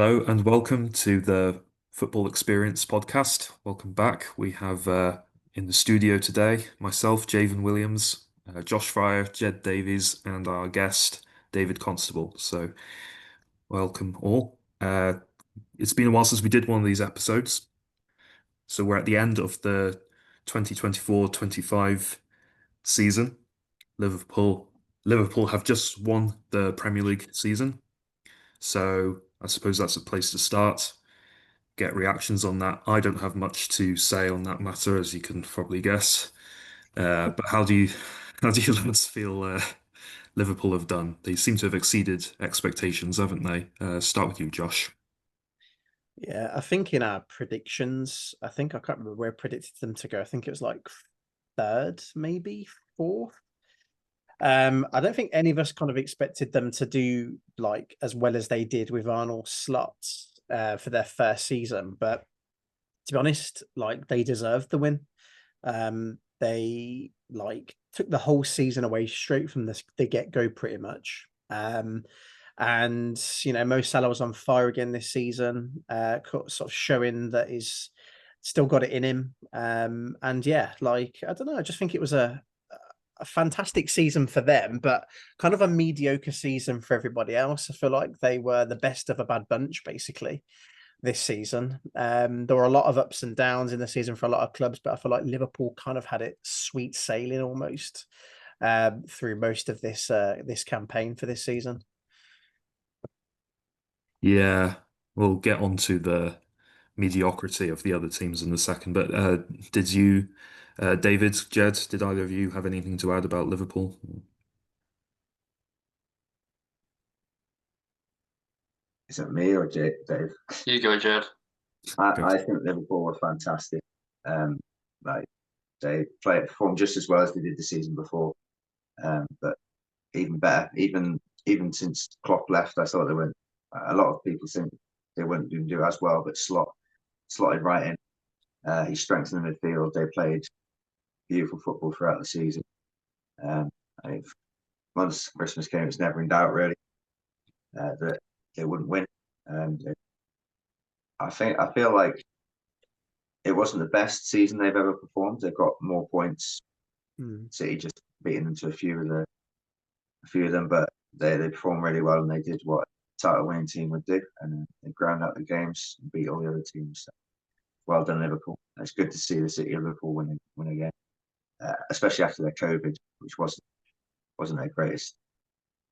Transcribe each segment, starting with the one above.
Hello and welcome to the Football Experience podcast. Welcome back. We have in the studio today myself, Javen Williams, Josh Fryer, Jed Davies, and our guest, David Constable. So, welcome all. It's been a while since we did one of these episodes. So, we're at the end of the 2024-25 season. Liverpool Liverpool have just won the Premier League season. So, I suppose that's a place to start. Get reactions on that. I don't have much to say on that matter, as you can probably guess. But how do you let us feel Liverpool have done? They seem to have exceeded expectations, haven't they? Start with you, Josh. Yeah, I think in our predictions, I think I can't remember where I predicted them to go. I think it was like third, maybe fourth. I don't think any of us kind of expected them to do like as well as they did with Arnold Slot for their first season. But to be honest, like they deserved the win. They like took the whole season away straight from the get-go pretty much. And Mo Salah was on fire again this season, sort of showing that he's still got it in him. And yeah, like I don't know, I just think it was a fantastic season for them, but kind of a mediocre season for everybody else. I feel like they were the best of a bad bunch, basically, this season. There were a lot of ups and downs in the season for a lot of clubs, but I feel like Liverpool kind of had it sweet sailing almost through most of this campaign for this season. Yeah, we'll get on to the mediocrity of the other teams in a second. But did you, David, Jed, did either of you have anything to add about Liverpool? Is it me or Dave? You go, Jed. Good. I think Liverpool were fantastic. Um, like they performed just as well as they did the season before, but even better. Even since Klopp left, I thought they went. A lot of people think they wouldn't do as well, but slotted right in. He strengthened the midfield. They played beautiful football throughout the season. Um, I think once Christmas came, it's never in doubt really that they wouldn't win. Um, I feel like it wasn't the best season they've ever performed. They've got more points. Mm. City just beating them to a few of them, but they performed really well and they did what a title winning team would do, and they ground out the games and beat all the other teams. So, well done, Liverpool. It's good to see the City of Liverpool win again, especially after their COVID, which wasn't their greatest.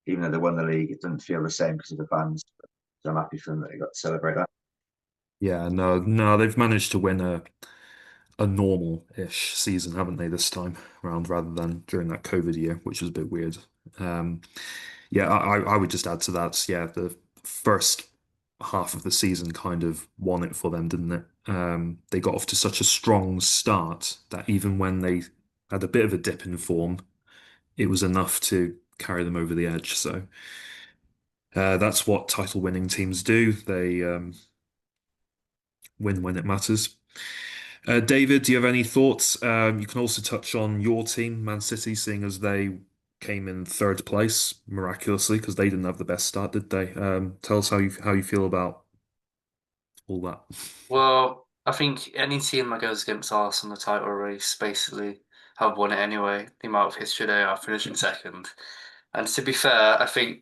Even though they won the league, it doesn't feel the same because of the fans. So I'm happy for them that they got to celebrate that. Yeah, no, they've managed to win a normal-ish season, haven't they, this time around, rather than during that COVID year, which was a bit weird. Um, yeah, I would just add to that. Yeah, the first half of the season kind of won it for them, didn't it? They got off to such a strong start that even when they had a bit of a dip in form, it was enough to carry them over the edge. So that's what title-winning teams do. They win when it matters. David, do you have any thoughts? You can also touch on your team, Man City, seeing as they came in third place miraculously because they didn't have the best start, did they? Tell us how you feel about all that. Well, I think any team that goes against Arsenal in the title race basically have won it anyway. The amount of history they are finishing second. And to be fair, I think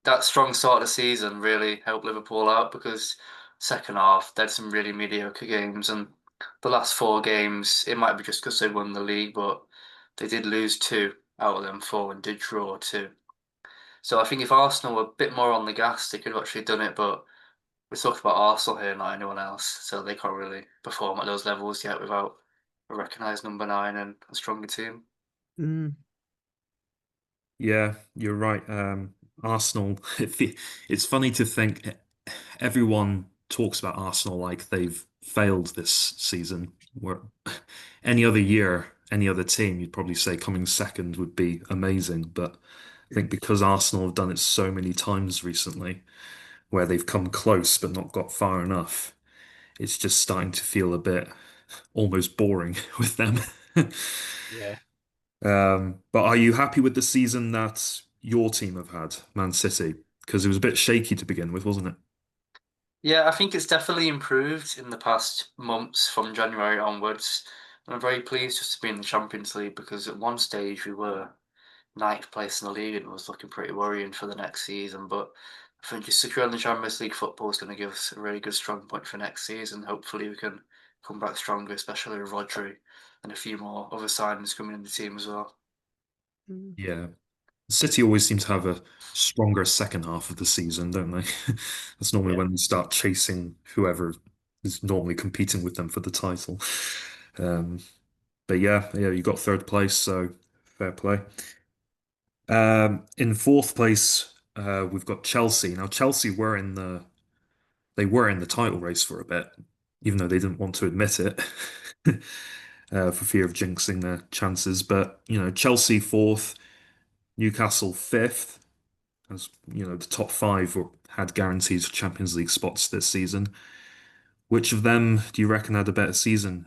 that strong start of the season really helped Liverpool out because second half they had some really mediocre games, and the last four games it might be just because they won the league, but they did lose two out of them four and did draw two. So I think if Arsenal were a bit more on the gas, they could have actually done it, but we're talking about Arsenal here, not anyone else, so they can't really perform at those levels yet without a recognised number nine and a stronger team. Mm. Yeah, you're right. Arsenal, it's funny to think everyone talks about Arsenal like they've failed this season. Where any other year, any other team, you'd probably say coming second would be amazing. But I think because Arsenal have done it so many times recently, where they've come close but not got far enough, it's just starting to feel a bit almost boring with them. Yeah. But are you happy with the season that your team have had, Man City? Because it was a bit shaky to begin with, wasn't it? Yeah, I think it's definitely improved in the past months from January onwards. And I'm very pleased just to be in the Champions League because at one stage we were ninth place in the league and it was looking pretty worrying for the next season. But I think just securing the Champions League football is going to give us a really good strong point for next season. Hopefully we can come back stronger, especially with Rodri and a few more other signings coming in the team as well. Yeah. City always seem to have a stronger second half of the season, don't they? That's normally Yeah. when they start chasing whoever is normally competing with them for the title. Um, but yeah, you got third place, so fair play. In fourth place, we've got Chelsea. Now, Chelsea were in the title race for a bit, even though they didn't want to admit it, for fear of jinxing their chances. But Chelsea fourth, Newcastle fifth. As the top five had guaranteed Champions League spots this season. Which of them do you reckon had a better season?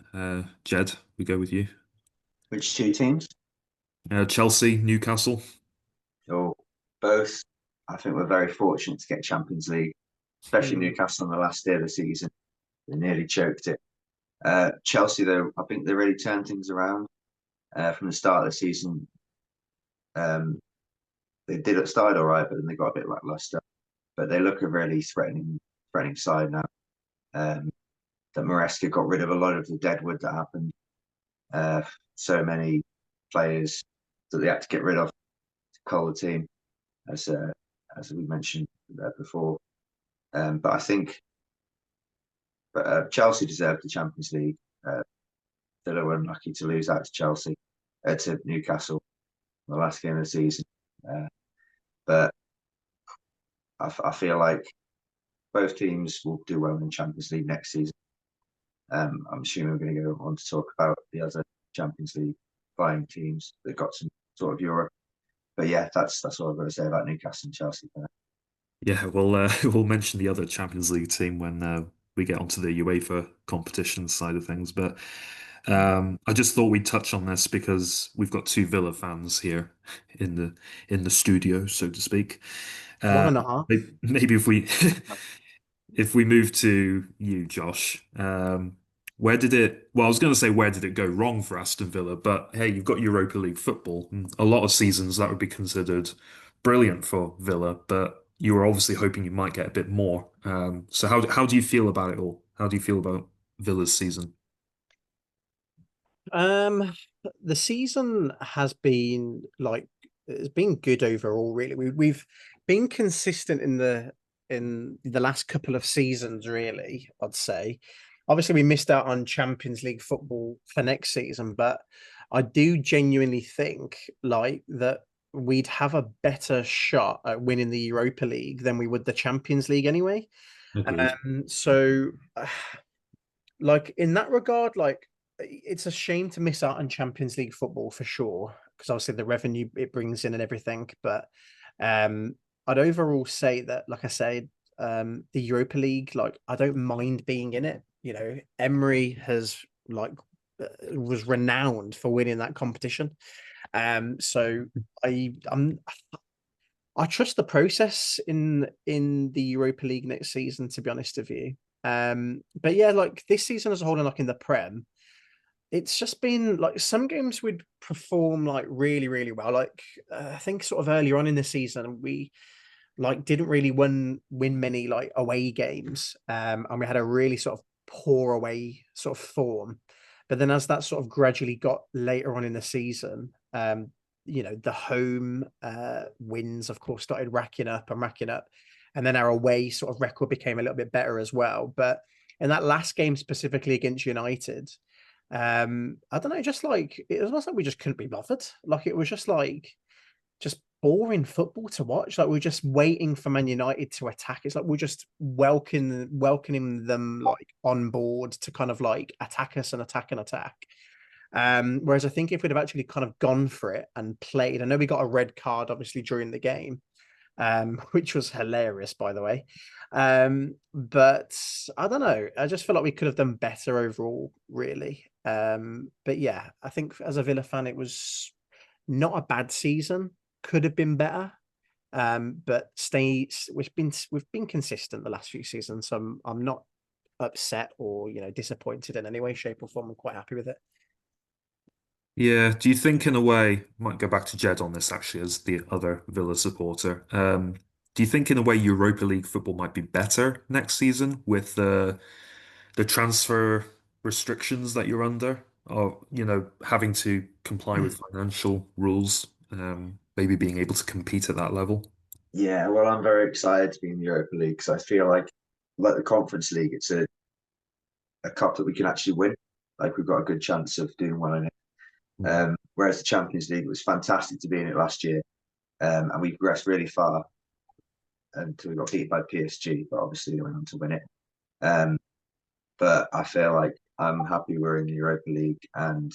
Jed, we go with you. Which two teams? Chelsea, Newcastle. Or both? I think we're very fortunate to get Champions League, especially Mm. Newcastle on the last day of the season. They nearly choked it. Chelsea, though, I think they really turned things around from the start of the season. Um, they did start all right, but then they got a bit lackluster. But they look a really threatening side now. That Maresca got rid of a lot of the deadwood that happened. So many players that they had to get rid of to cull the team, as we mentioned before. But I think Chelsea deserved the Champions League. Villa were unlucky to lose out to to Newcastle in the last game of the season. But I feel like both teams will do well in the Champions League next season. I'm assuming we're going to go on to talk about the other Champions League vying teams that got some sort of Europe. But yeah, that's all I've got to say about Newcastle and Chelsea. Yeah, we'll mention the other Champions League team when we get onto the UEFA competition side of things. But I just thought we'd touch on this because we've got two Villa fans here in the studio, so to speak. One Uh, and a half. maybe if we move to you, Josh, where did it? Well, I was going to say where did it go wrong for Aston Villa, but hey, you've got Europa League football. And a lot of seasons that would be considered brilliant for Villa, but you were obviously hoping you might get a bit more. So how do you feel about it all? How do you feel about Villa's season? Um, the season has been like it's been good overall. Really, we've been consistent in the last couple of seasons. Really, I'd say. Obviously, we missed out on Champions League football for next season, but I do genuinely think like that we'd have a better shot at winning the Europa League than we would the Champions League anyway. Agreed. So like in that regard, like it's a shame to miss out on Champions League football for sure, because obviously the revenue it brings in and everything. But I'd overall say that, like I said, the Europa League, like I don't mind being in it. You know, Emery has like was renowned for winning that competition. So I trust the process in the Europa League next season, to be honest with you. But yeah, like this season as a whole, and like in the Prem, it's just been like some games would perform like really, really well. Like I think sort of earlier on in the season, we like didn't really win many like away games, and we had a really sort of poor away sort of form. But then as that sort of gradually got later on in the season, the home wins, of course, started racking up, and then our away sort of record became a little bit better as well. But in that last game specifically against United, I don't know, just like it was almost like we just couldn't be bothered. Like it was just boring football to watch. Like we're just waiting for Man United to attack. It's like we're just welcoming them like on board to kind of like attack us and attack and attack. Whereas I think if we'd have actually kind of gone for it and played, I know we got a red card obviously during the game, which was hilarious, by the way. But I don't know. I just feel like we could have done better overall, really. But yeah, I think as a Villa fan, it was not a bad season. Could have been better. But we've been consistent the last few seasons, so I'm not upset or disappointed in any way, shape, or form. I'm quite happy with it. Yeah. Do you think, in a way, might go back to Jed on this actually, as the other Villa supporter. Do you think, in a way, Europa League football might be better next season with the transfer restrictions that you're under, or having to comply with financial rules, maybe being able to compete at that level? Yeah, well, I'm very excited to be in the Europa League because I feel like the Conference League, it's a cup that we can actually win. Like we've got a good chance of doing well in it. Mm. Whereas the Champions League, it was fantastic to be in it last year, and we progressed really far until we got beat by PSG, but obviously they went on to win it. Um, but I feel like I'm happy we're in the Europa League, and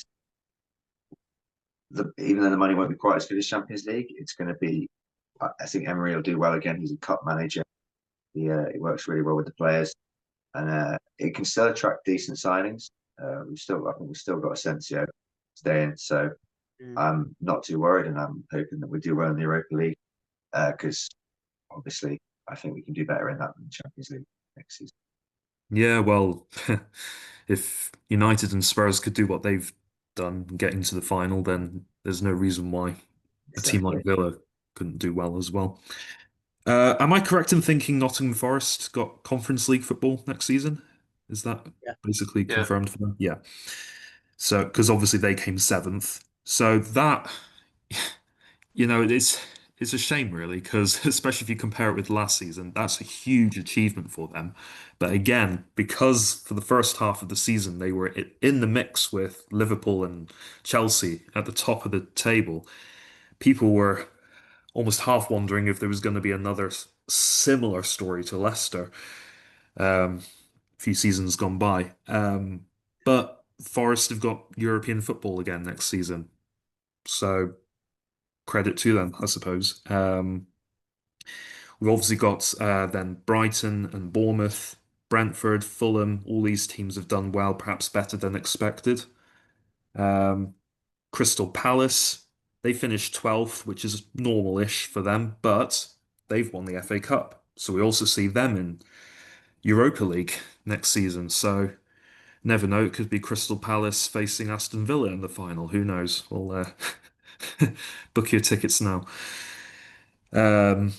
even though the money won't be quite as good as Champions League, it's going to be. I think Emery will do well again. He's a cup manager. He works really well with the players, and it can still attract decent signings. I think we've still got Asensio staying, so I'm not too worried, and I'm hoping that we do well in the Europa League because obviously I think we can do better in that than the Champions League next season. Yeah, well, if United and Spurs could do what they've done and get into the final, then there's no reason why a team like Exactly. Villa couldn't do well as well. Am I correct in thinking Nottingham Forest got Conference League football next season? Is that Yeah. basically Yeah. confirmed for them? Yeah. So, because obviously they came seventh. So that, it's a shame really, because especially if you compare it with last season, that's a huge achievement for them. But again, because for the first half of the season they were in the mix with Liverpool and Chelsea at the top of the table, people were almost half wondering if there was going to be another similar story to Leicester a few seasons gone by. But Forest have got European football again next season, so credit to them, I suppose. We've obviously got then Brighton and Bournemouth, Brentford, Fulham. All these teams have done well, perhaps better than expected. Um, Crystal Palace, they finished 12th, which is normal-ish for them, but they've won the FA Cup. So we also see them in Europa League next season. So never know, it could be Crystal Palace facing Aston Villa in the final. Who knows? We'll book your tickets now. Um,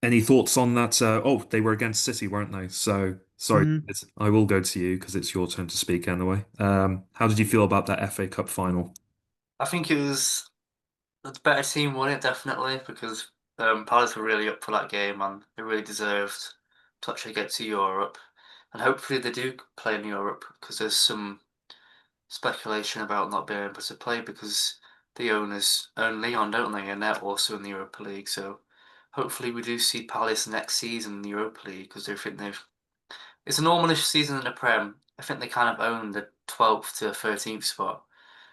any thoughts on that? Oh, they were against City, weren't they? So sorry, Mm. I will go to you because it's your turn to speak anyway. How did you feel about that FA Cup final? I think it was the better team won it definitely because Palace were really up for that game and they really deserved to actually get to Europe. And hopefully they do play in Europe because there's some speculation about not being able to play because the owners own Leon, don't they? And they're also in the Europa League. So hopefully we do see Palace next season in the Europa League because they think they've. It's a normalish season in the Prem. I think they kind of own the 12th to 13th spot.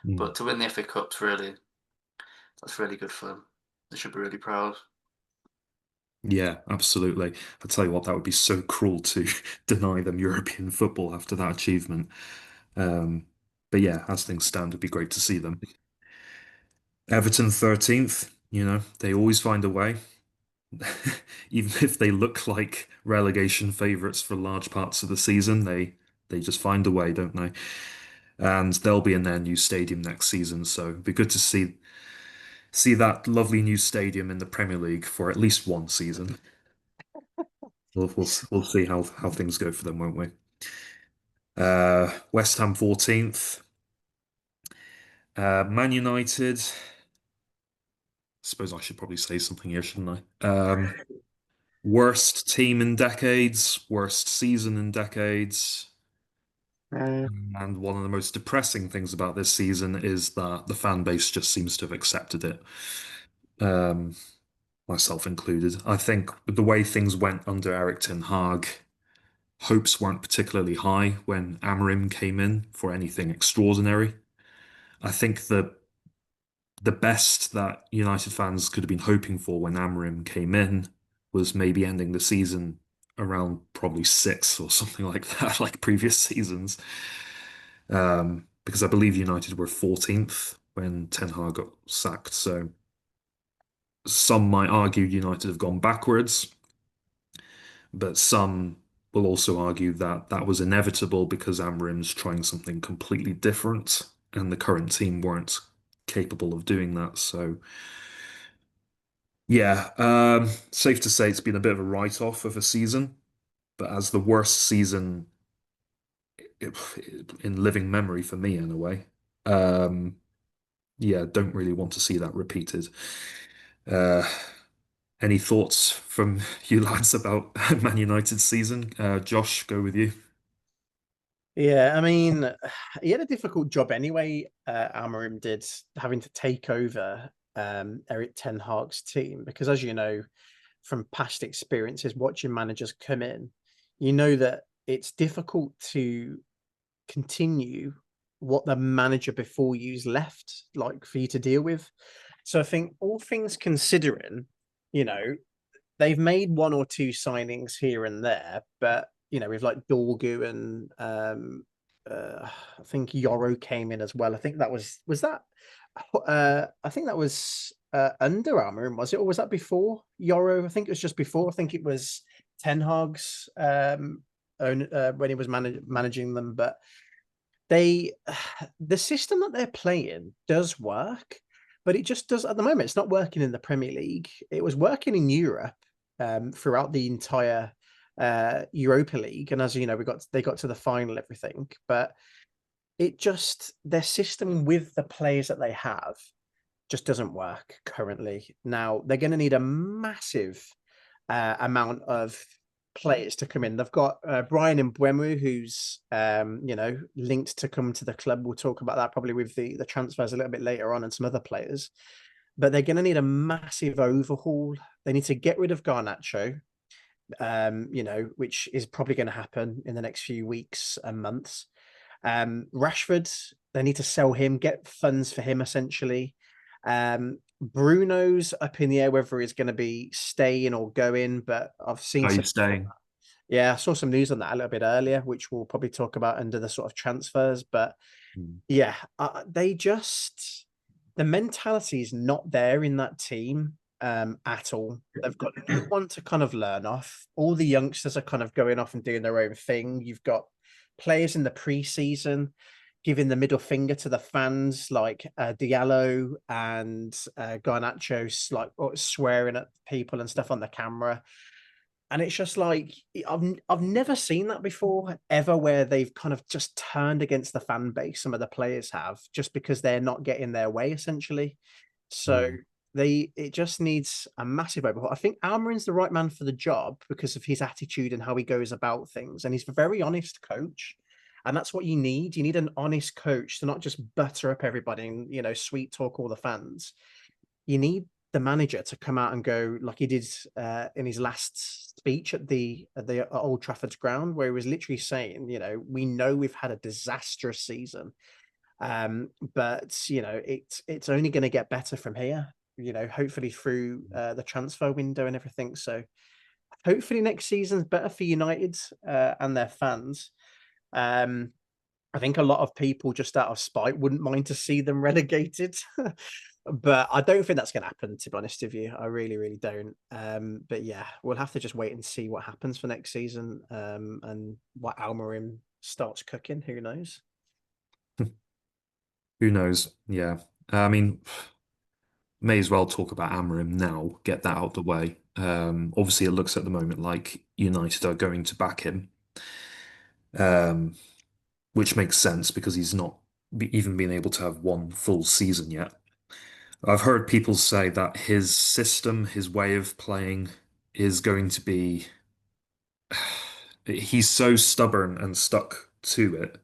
Hmm. But to win the FA Cup's really, that's really good for them. They should be really proud. Yeah, absolutely. I tell you what, that would be so cruel to deny them European football after that achievement. Um, but yeah, as things stand, it'd be great to see them. Everton 13th, they always find a way. Even if they look like relegation favourites for large parts of the season, they just find a way, don't they? And they'll be in their new stadium next season, so it'd be good to see that lovely new stadium in the Premier League for at least one season. We'll see how things go for them, won't we? West Ham 14th, Man United. Suppose I should probably say something here, shouldn't I? Worst team in decades, worst season in decades. Uh, And one of the most depressing things about this season is that the fan base just seems to have accepted it, um, myself included. I think with the way things went under Eric Ten Hag, hopes weren't particularly high when Amorim came in for anything extraordinary. I think the best that United fans could have been hoping for when Amorim came in was maybe ending the season around probably sixth or something like that, like previous seasons. Because I believe United were 14th when Ten Hag got sacked. So some might argue United have gone backwards, but some will also argue that that was inevitable because Amorim's trying something completely different, and the current team weren't capable of doing that. So, yeah, safe to say it's been a bit of a write-off of a season, but as the worst season in living memory for me, in a way. Um, yeah, don't really want to see that repeated. Uh, any thoughts from you lads about Man United's season? Josh, go with you. Yeah, I mean, he had a difficult job anyway. Amorim did, having to take over Eric Ten Hag's team because, as you know, from past experiences watching managers come in, you know that it's difficult to continue what the manager before you's left, like for you to deal with. So I think all things considering, you know, they've made one or two signings here and there, but with like Dorgu and I think Yoro came in as well. I think that was that I think that was Under Armour, was it, or was that before Yoro? I think it was just before. I think it was Ten Hag's own when he was managing them, but they the system that they're playing does work, but it just does at the moment. It's not working in the Premier League. It was working in Europe throughout the entire Europa League, and as you know, they got to the final, everything, but it just their system with the players that they have just doesn't work currently. Now they're going to need a massive amount of players to come in. They've got Brian Mbeumo, who's linked to come to the club. We'll talk about that probably with the transfers a little bit later on and some other players. But they're going to need a massive overhaul. They need to get rid of Garnacho, which is probably going to happen in the next few weeks and months. Rashford, they need to sell him, get funds for him essentially. Bruno's up in the air whether he's going to be staying or going, but I've seen Are you some. staying? Yeah, I saw some news on that a little bit earlier, which we'll probably talk about under the sort of transfers. But Hmm. yeah, the mentality is not there in that team at all. They've got no one to kind of learn off. All the youngsters are kind of going off and doing their own thing. You've got players in the preseason giving the middle finger to the fans, like Diallo and Garnacho, like swearing at people and stuff on the camera. And it's just like I've never seen that before ever, where they've kind of just turned against the fan base. Some of the players have, just because they're not getting their way, essentially. So Hmm. it just needs a massive overhaul. I think Almarin's the right man for the job because of his attitude and how he goes about things, and he's a very honest coach. And that's what you need. You need an honest coach to not just butter up everybody and sweet talk all the fans. You need the manager to come out and go like he did in his last speech at the Old Trafford's ground, where he was literally saying, we know we've had a disastrous season, but it's only going to get better from here. Hopefully through the transfer window and everything. So hopefully next season's better for United and their fans. I think a lot of people, just out of spite, wouldn't mind to see them relegated. But I don't think that's going to happen, to be honest with you. I really, really don't. But yeah, we'll have to just wait and see what happens for next season and what Almarim starts cooking. Who knows? Who knows? Yeah. I mean, may as well talk about Amorim now, get that out of the way. Obviously, it looks at the moment like United are going to back him, um, which makes sense because he's not even been able to have one full season yet. I've heard people say that his system, his way of playing, is going to be. He's so stubborn and stuck to it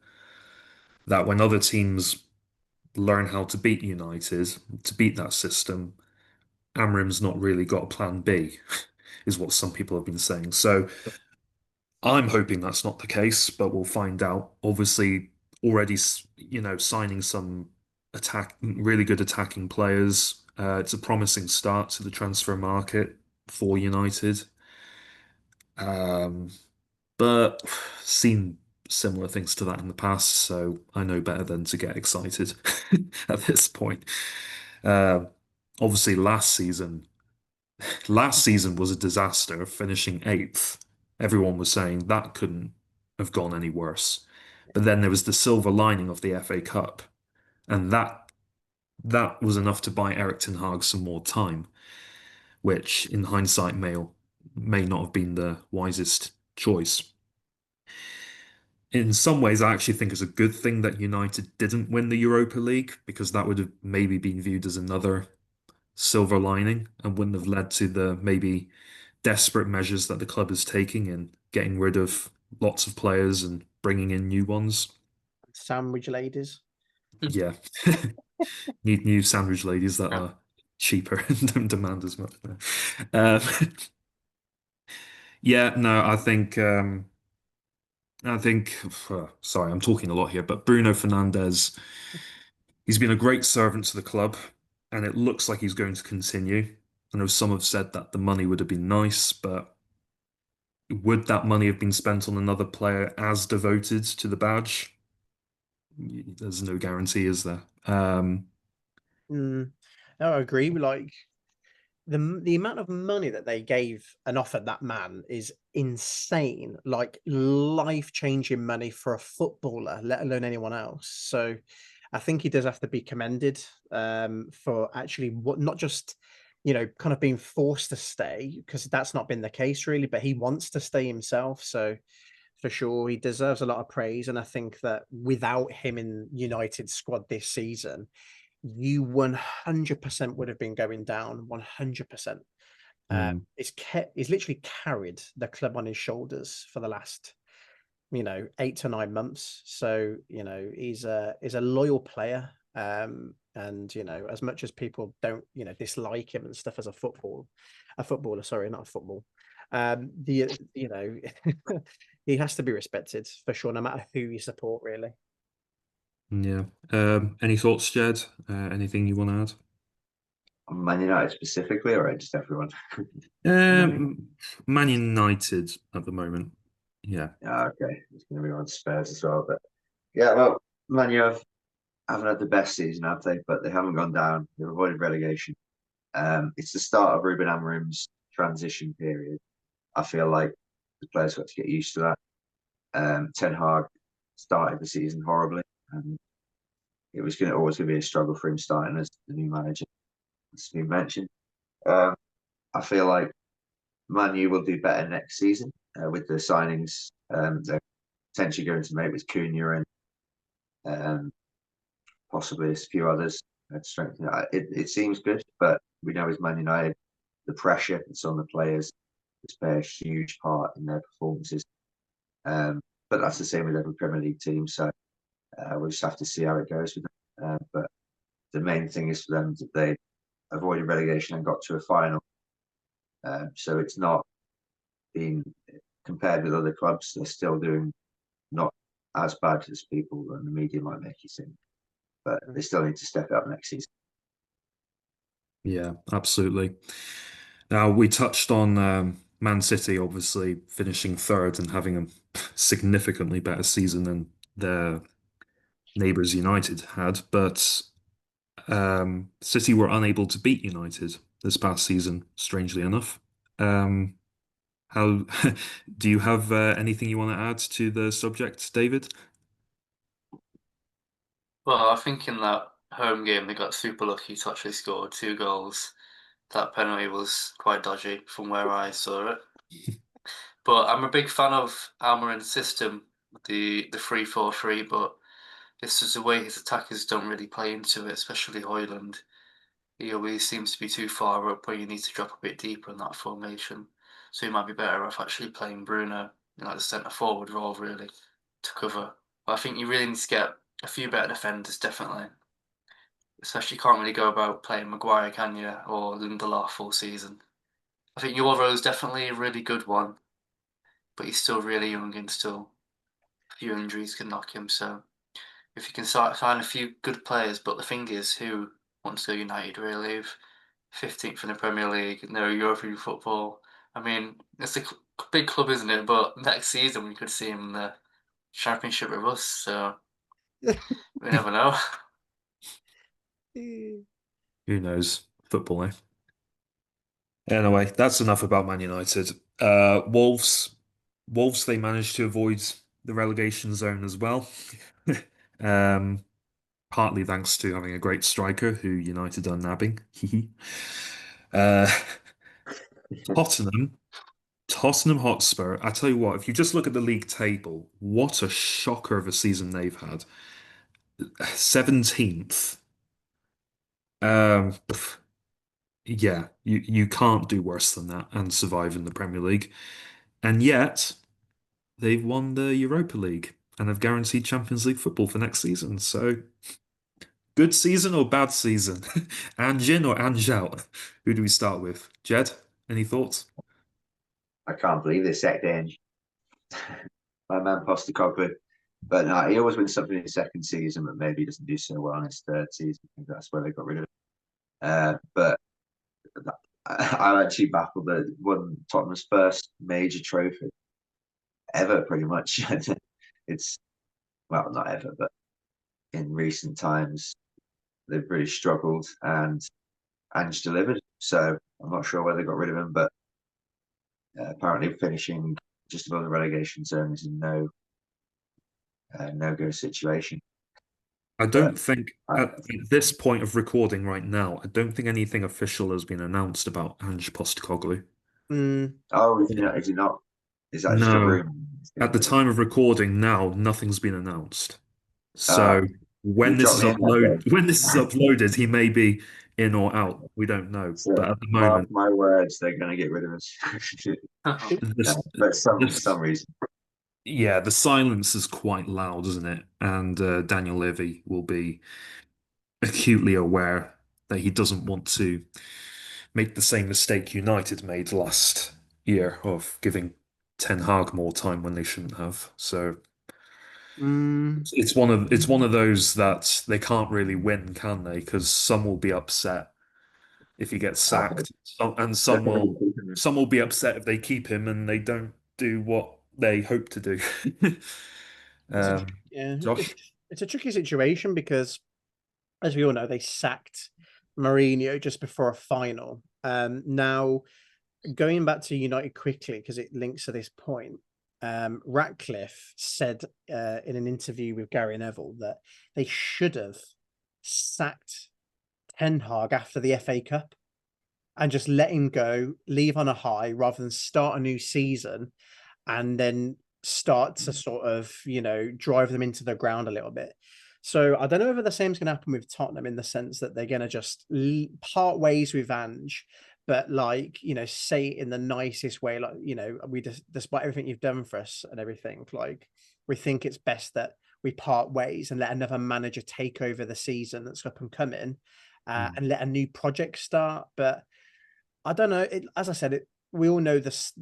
that when other teams learn how to beat United, to beat that system, Amrim's not really got a plan B, is what some people have been saying. So I'm hoping that's not the case, but we'll find out. Obviously, already, signing some really good attacking players. It's a promising start to the transfer market for United. Um, but seen similar things to that in the past, so I know better than to get excited at this point. Uh, Obviously, last season Last season was a disaster, finishing eighth. Everyone was saying that couldn't have gone any worse. But then there was the silver lining of the FA Cup, and that was enough to buy Erik ten Hag some more time, which in hindsight may not have been the wisest choice. In some ways, I actually think it's a good thing that United didn't win the Europa League because that would have maybe been viewed as another silver lining and wouldn't have led to the maybe desperate measures that the club is taking in getting rid of lots of players and bringing in new ones. Sandwich ladies. Yeah, need new sandwich ladies that Yeah. are cheaper and don't demand as much. Um, yeah, no, I think, sorry, I'm talking a lot here, but Bruno Fernandes, he's been a great servant to the club, and it looks like he's going to continue. I know some have said that the money would have been nice, but would that money have been spent on another player as devoted to the badge? There's no guarantee, is there? Mm. No, I agree. Like the amount of money that they gave and offered that man is insane. Like life-changing money for a footballer, let alone anyone else. So I think he does have to be commended for actually what not just kind of being forced to stay, because that's not been the case really, but he wants to stay himself. So for sure, he deserves a lot of praise. And I think that without him in United squad this season, you 100% would have been going down 100%. Mm, He's literally carried the club on his shoulders for the last 8 to 9 months. So he's a loyal player. And as much as people don't dislike him and stuff as a footballer, sorry, not a football. The he has to be respected for sure, no matter who you support, really. yeah. Any thoughts, Jed? Anything you want to On Man United specifically, or just everyone? add? Money. Man United at the moment. Yeah. Yeah, okay. It's going to be on Spurs as well, but yeah, well, Man U haven't had the best season, have they? But they haven't gone down. They've avoided relegation. It's the start of Ruben Amorim's transition period. I feel like the players got to get used to that. Ten Hag started the season horribly, and it was always going to be a struggle for him starting as the new manager. It's been mentioned. Um, I feel like Man U will do better next season with the signings they're potentially going to make with Cunha and um, possibly a few others to strengthen it. It seems good, but we know as Man United, the pressure that's on the players has played a huge part in their performances. But that's the same with every Premier League team. So we'll just have to see how it goes with them. But the main thing is for them that they avoided relegation and got to a final. So it's not been compared with other clubs. They're still doing not as bad as people and the media might make you think. But they still need to step it up next season. Yeah, absolutely. Now, we touched on Man City obviously finishing third and having a significantly better season than their neighbours United had, but City were unable to beat United this past season, strangely enough. Um, how do you have anything you want to add to the subject, David? Well, I think in that home game they got super lucky to actually score 2 goals. That penalty was quite dodgy from where I saw it. But I'm a big fan of Almiron's system, the 3-4-3. But it's just the way his attackers don't really play into it, especially Hoyland. He always seems to be too far up where you need to drop a bit deeper in that formation. So he might be better off actually playing Bruno in like the centre forward role really to cover. But I think you really need to get a few better defenders, definitely. Especially you can't really go about playing Maguire, can you, or Lindelof all season. I think Euros definitely a really good one, but he's still really young and still a few injuries can knock him. So if you can start find a few good players, but the thing is, who wants to go United really? If 15th in the Premier League, no European football. I mean, it's a big club, isn't it? But next season we could see him in the Championship with us. So we never know. Who knows? Football, eh? Anyway, that's enough about Man United. Wolves, they managed to avoid the relegation zone as well. Um, Partly thanks to having a great striker who United are nabbing. uh, Tottenham, Tottenham Hotspur. I tell you what, if you just look at the league table, what a shocker of a season they've had. 17th. Pff, yeah, you can't do worse than that and survive in the Premier League. And yet, they've won the Europa League and have guaranteed Champions League football for next season. So, good season or bad season? Ange in or Ange out? Who do we start with? Jed, any thoughts? I can't believe they sacked Ange. My man Postecoglou. But no, he always wins something in his second season, but maybe he doesn't do so well in his third season. I think that's where they got rid of it. But I'm actually baffled that won Tottenham's first major trophy ever, pretty much. It's well, not ever, but in recent times they've really struggled, and Ange delivered. So I'm not sure why they got rid of him, but apparently finishing just above the relegation zone is a no go situation. I But don't think I, at this point of recording right now, I don't think anything official has been announced about Ange Postecoglou. Mm, oh, is he not? Is he not? Is that just a No, rumor? at the time of recording now, nothing's been announced. Uh, So when you this dropped is me a head. when this is uploaded, he may be in or out. We don't know. So But at the mark moment, my words, they're going to get rid of us. it, this But for this some reason, yeah, the silence is quite loud, isn't it? And Daniel Levy will be acutely aware that he doesn't want to make the same mistake United made last year of giving Ten Hag more time when they shouldn't have. So mm, it's one of those that they can't really win, can they? Because some will be upset if he gets oh, sacked, and some definitely. will be upset if they keep him and they don't do what they hope to do. it's a, Um, yeah, Josh, it's a tricky situation because, as we all know, they sacked Mourinho just before a final. Now going back to United quickly because it links to this point. Ratcliffe said in an interview with Gary Neville that they should have sacked Ten Hag after the FA Cup and just let him go, leave on a high rather than start a new season and then start to sort of, drive them into the ground a little bit. So I don't know whether the same's going to happen with Tottenham in the sense that they're going to just part ways with Ange, but say it in the nicest way, we just, despite everything you've done for us and everything, we think it's best that we part ways and let another manager take over the season that's up and coming, and let a new project start. But I don't know. As I said, we all know this,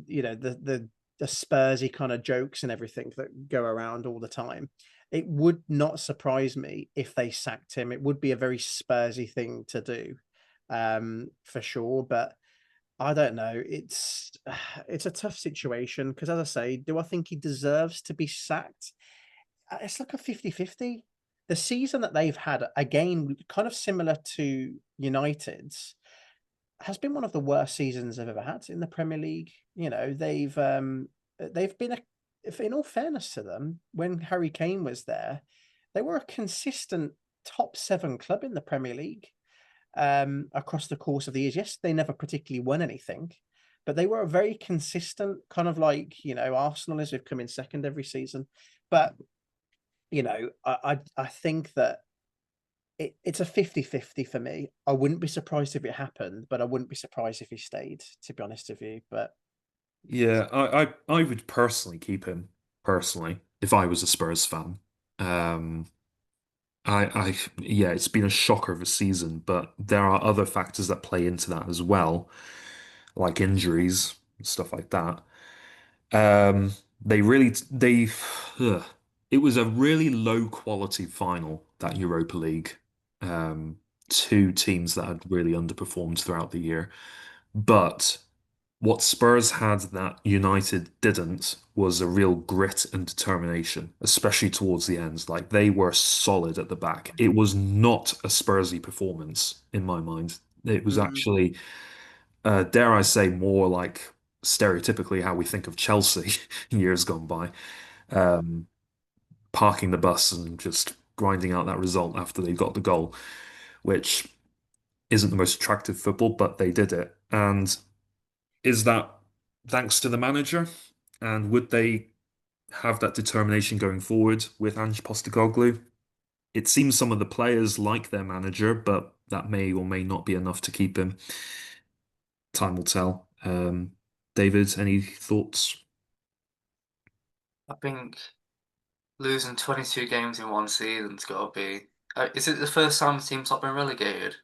the Spursy kind of jokes and everything that go around all the time. It would not surprise me if they sacked him. It would be a very Spursy thing to do, for sure. But I don't know. It's a tough situation because, as I say, do I think he deserves to be sacked? It's like a 50-50. The season that they've had, again, kind of similar to United's, has been one of the worst seasons I've ever had in the Premier League. They've been in all fairness to them, when Harry Kane was there, they were a consistent top 7 club in the Premier League across the course of the years. Yes, they never particularly won anything, but they were a very consistent kind of Arsenal as we've come in second every season. But I think that it's a 50-50 for me. I wouldn't be surprised if it happened, but I wouldn't be surprised if he stayed, to be honest with you. But yeah, I would personally keep him personally if I was a Spurs fan. Um, yeah, it's been a shocker of a season, but there are other factors that play into that as well, like injuries and stuff like that. Um, ugh. It was a really low quality final, that Europa League. Um, Two teams that had really underperformed throughout the year. But what Spurs had that United didn't was a real grit and determination, especially towards the end. Like they were solid at the back. It was not a Spursy performance in my mind. It was mm, actually dare I say, more like stereotypically how we think of Chelsea years gone by, um, parking the bus and just grinding out that result after they got the goal, which isn't the most attractive football, but they did it. And is that thanks to the manager? And would they have that determination going forward with Ange Postecoglou? It seems some of the players like their manager, but that may or may not be enough to keep him. Time will tell. David, any thoughts? I think losing 22 games in one season's got to be. Is it the first time the team's not been relegated?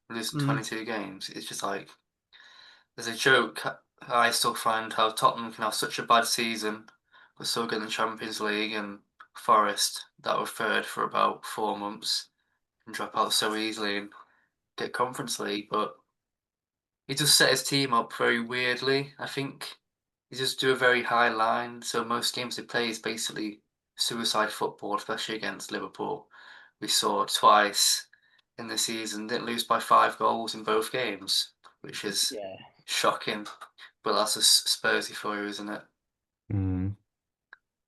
Losing Mm, 22 games. It's just like, there's a joke I still find how Tottenham can have such a bad season, but still get in the Champions League, and Forest, that were third for about 4 months, and drop out so easily and get Conference League. But he just set his team up very weirdly. I think he just do a very high line. So most games he plays basically suicide football, especially against Liverpool. We saw twice in the season, didn't lose by 5 goals in both games, which is yeah. shocking. But that's a Spursy for you, isn't it? Mm,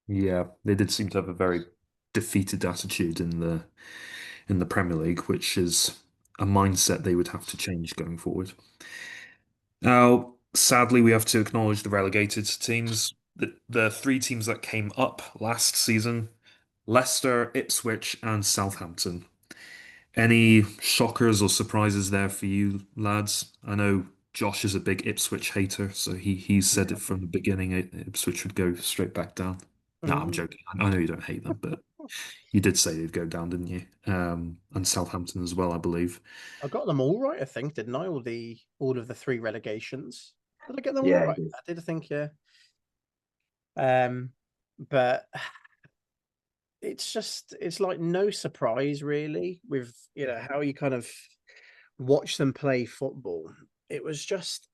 yeah, they did seem to have a very defeated attitude in the Premier League, which is a mindset they would have to change going forward. Now, sadly, we have to acknowledge the relegated teams. The three teams that came up last season, Leicester, Ipswich, and Southampton. Any shockers or surprises there for you, lads? I know Josh is a big Ipswich hater, so he said it from the beginning Ipswich would go straight back down. No, I'm Mm. joking. I know you don't hate them, but you did say they'd go down, didn't you? And Southampton as well, I believe. I got them all right, I think, didn't I? All of the three relegations. Did I get them all Yeah, right? I did, I think, yeah. Um, but it's like no surprise really with how you kind of watch them play football. It was just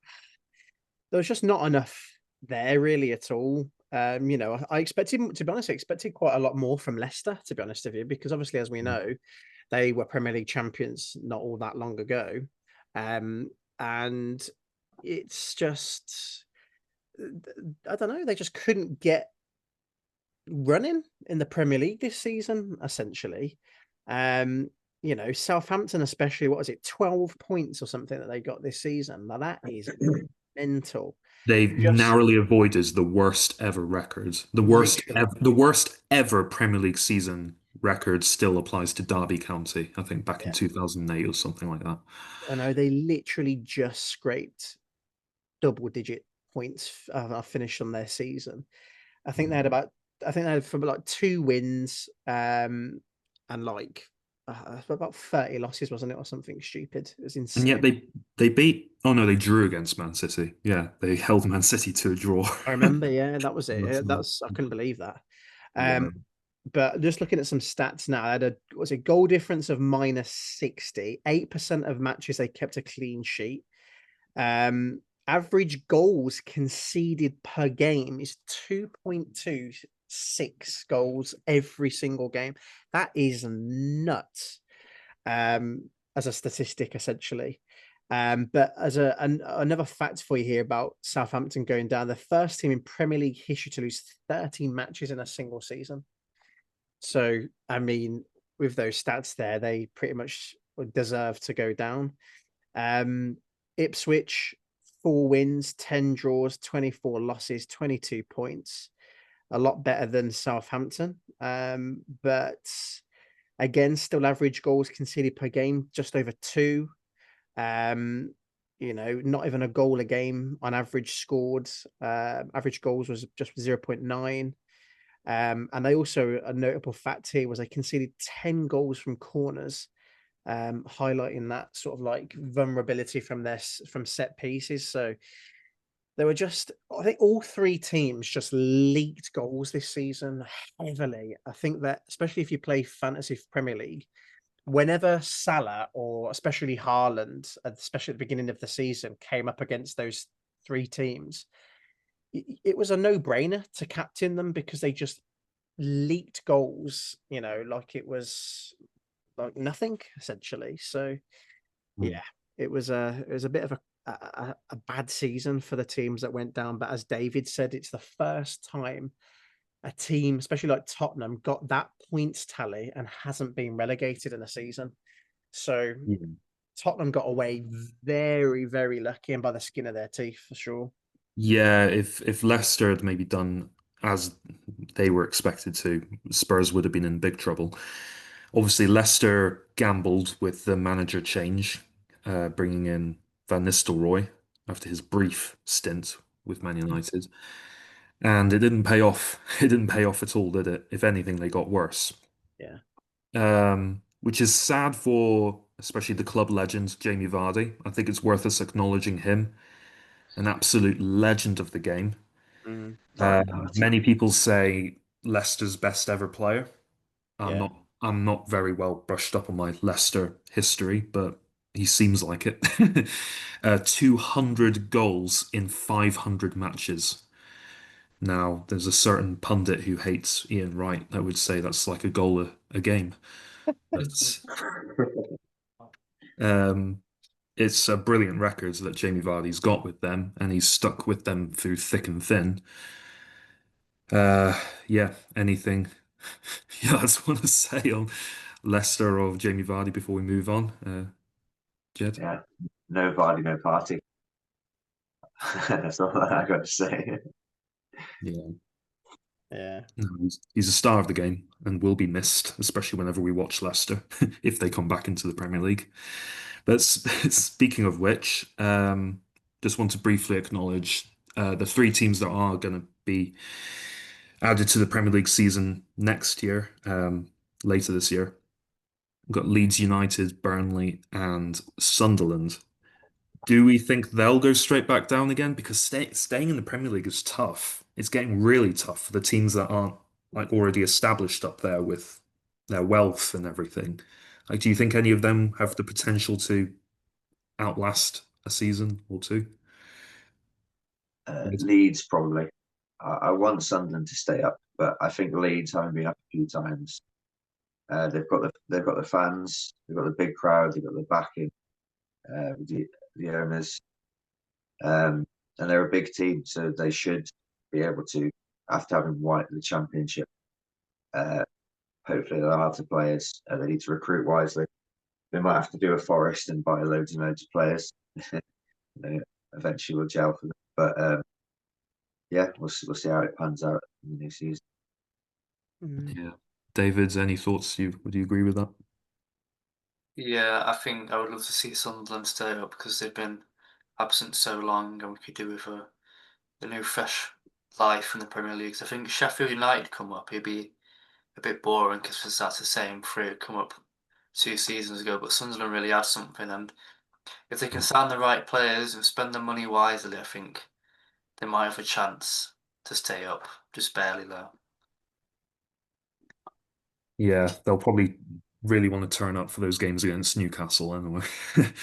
there was just not enough there really at all. I expected, to be honest, I expected quite a lot more from Leicester, to be honest with you, because obviously, as we know, they were Premier League champions not all that long ago. And it's just, I don't know, they just couldn't get running in the Premier League this season, essentially. Southampton, especially, what was it, 12 points or something that they got this season? Now that is mental. They've Just narrowly avoided the worst ever record. literally, The worst ever Premier League season record still applies to Derby County, I think back in yeah. 2008 or something like that. I know they literally just scraped double-digit points. Finished on their season. I think they had about, I think they had from like 2 wins, and like about 30 losses, wasn't it, or something stupid? It was And yet insane. they beat oh no, they drew against Man City. Yeah, they held Man City to a draw. I remember, yeah, that was it. That's That's I couldn't believe that. Um, wild. but just looking at some stats now, I had a goal difference of -60. 8% of matches they kept a clean sheet. Average goals conceded per game is 2.26 goals every single game. That is nuts. As a statistic, essentially. But as another fact for you here about Southampton going down, the first team in Premier League history to lose 13 matches in a single season. So, I mean, with those stats there, they pretty much deserve to go down. Ipswich, 4 wins, 10 draws, 24 losses, 22 points. A lot better than Southampton. But again, still average goals conceded per game, just over 2. Not even a goal a game on average scored. Average goals was just 0.9. And they also, a notable fact here was they conceded 10 goals from corners, highlighting that sort of like vulnerability from set pieces. So they were just, I think all three teams just leaked goals this season heavily. I think that, especially if you play fantasy Premier League, whenever Salah or especially Haaland, especially at the beginning of the season, came up against those three teams, it was a no-brainer to captain them because they just leaked goals, like it was like nothing essentially. So Mm. yeah, it was a bit of a bad season for the teams that went down. But as David said, it's the first time a team, especially like Tottenham, got that points tally and hasn't been relegated in a season. So Yeah. Tottenham got away very, very lucky and by the skin of their teeth for sure. Yeah, if Leicester had maybe done as they were expected to, Spurs would have been in big trouble. Obviously, Leicester gambled with the manager change, bringing in Van Nistelrooy after his brief stint with Man United, and it didn't pay off. It didn't pay off at all, did it? If anything, they got worse. Yeah. Which is sad for especially the club legend Jamie Vardy. I think it's worth us acknowledging him, an absolute legend of the game. Mm, Sorry, party. Many people say Leicester's best ever player. I'm yeah. not I'm not very well brushed up on my Leicester history, but he seems like it. 200 goals in 500 matches. Now, there's a certain pundit who hates Ian Wright that would say that's like a goal a game. But um, it's a brilliant record that Jamie Vardy's got with them, and he's stuck with them through thick and thin. Yeah, anything you guys want to say on Leicester or Jamie Vardy before we move on? Jed? Yeah, no Vardy, no party. That's all I got to say. Yeah. Yeah. No, he's a star of the game and will be missed, especially whenever we watch Leicester if they come back into the Premier League. But speaking of which, just want to briefly acknowledge the three teams that are going to be added to the Premier League season next year, later this year. We've got Leeds United, Burnley, and Sunderland. Do we think they'll go straight back down again? Because staying in the Premier League is tough. It's getting really tough for the teams that aren't like already established up there with their wealth and everything. Like, do you think any of them have the potential to outlast a season or two? Leeds probably. I want Sunderland to stay up, but I think Leeds, having been up a few times, they've got the fans, they've got the big crowd, they've got the backing, the owners, and they're a big team, so they should be able to, after having won the championship. Hopefully, they'll have the players. They need to recruit wisely. They might have to do a Forest and buy loads and loads of players. Eventually, will gel for them. But yeah, we'll see how it pans out in the new season. Mm. Yeah. David, any thoughts? Would you agree with that? Yeah, I think I would love to see Sunderland stay up because they've been absent so long, and we could do with a new fresh life in the Premier League. I think Sheffield United come up, it'd be a bit boring because that's the same three come up 2 seasons ago. But Sunderland really had something, and if they can sign the right players and spend the money wisely, I think they might have a chance to stay up, just barely though. Yeah, they'll probably really want to turn up for those games against Newcastle anyway. At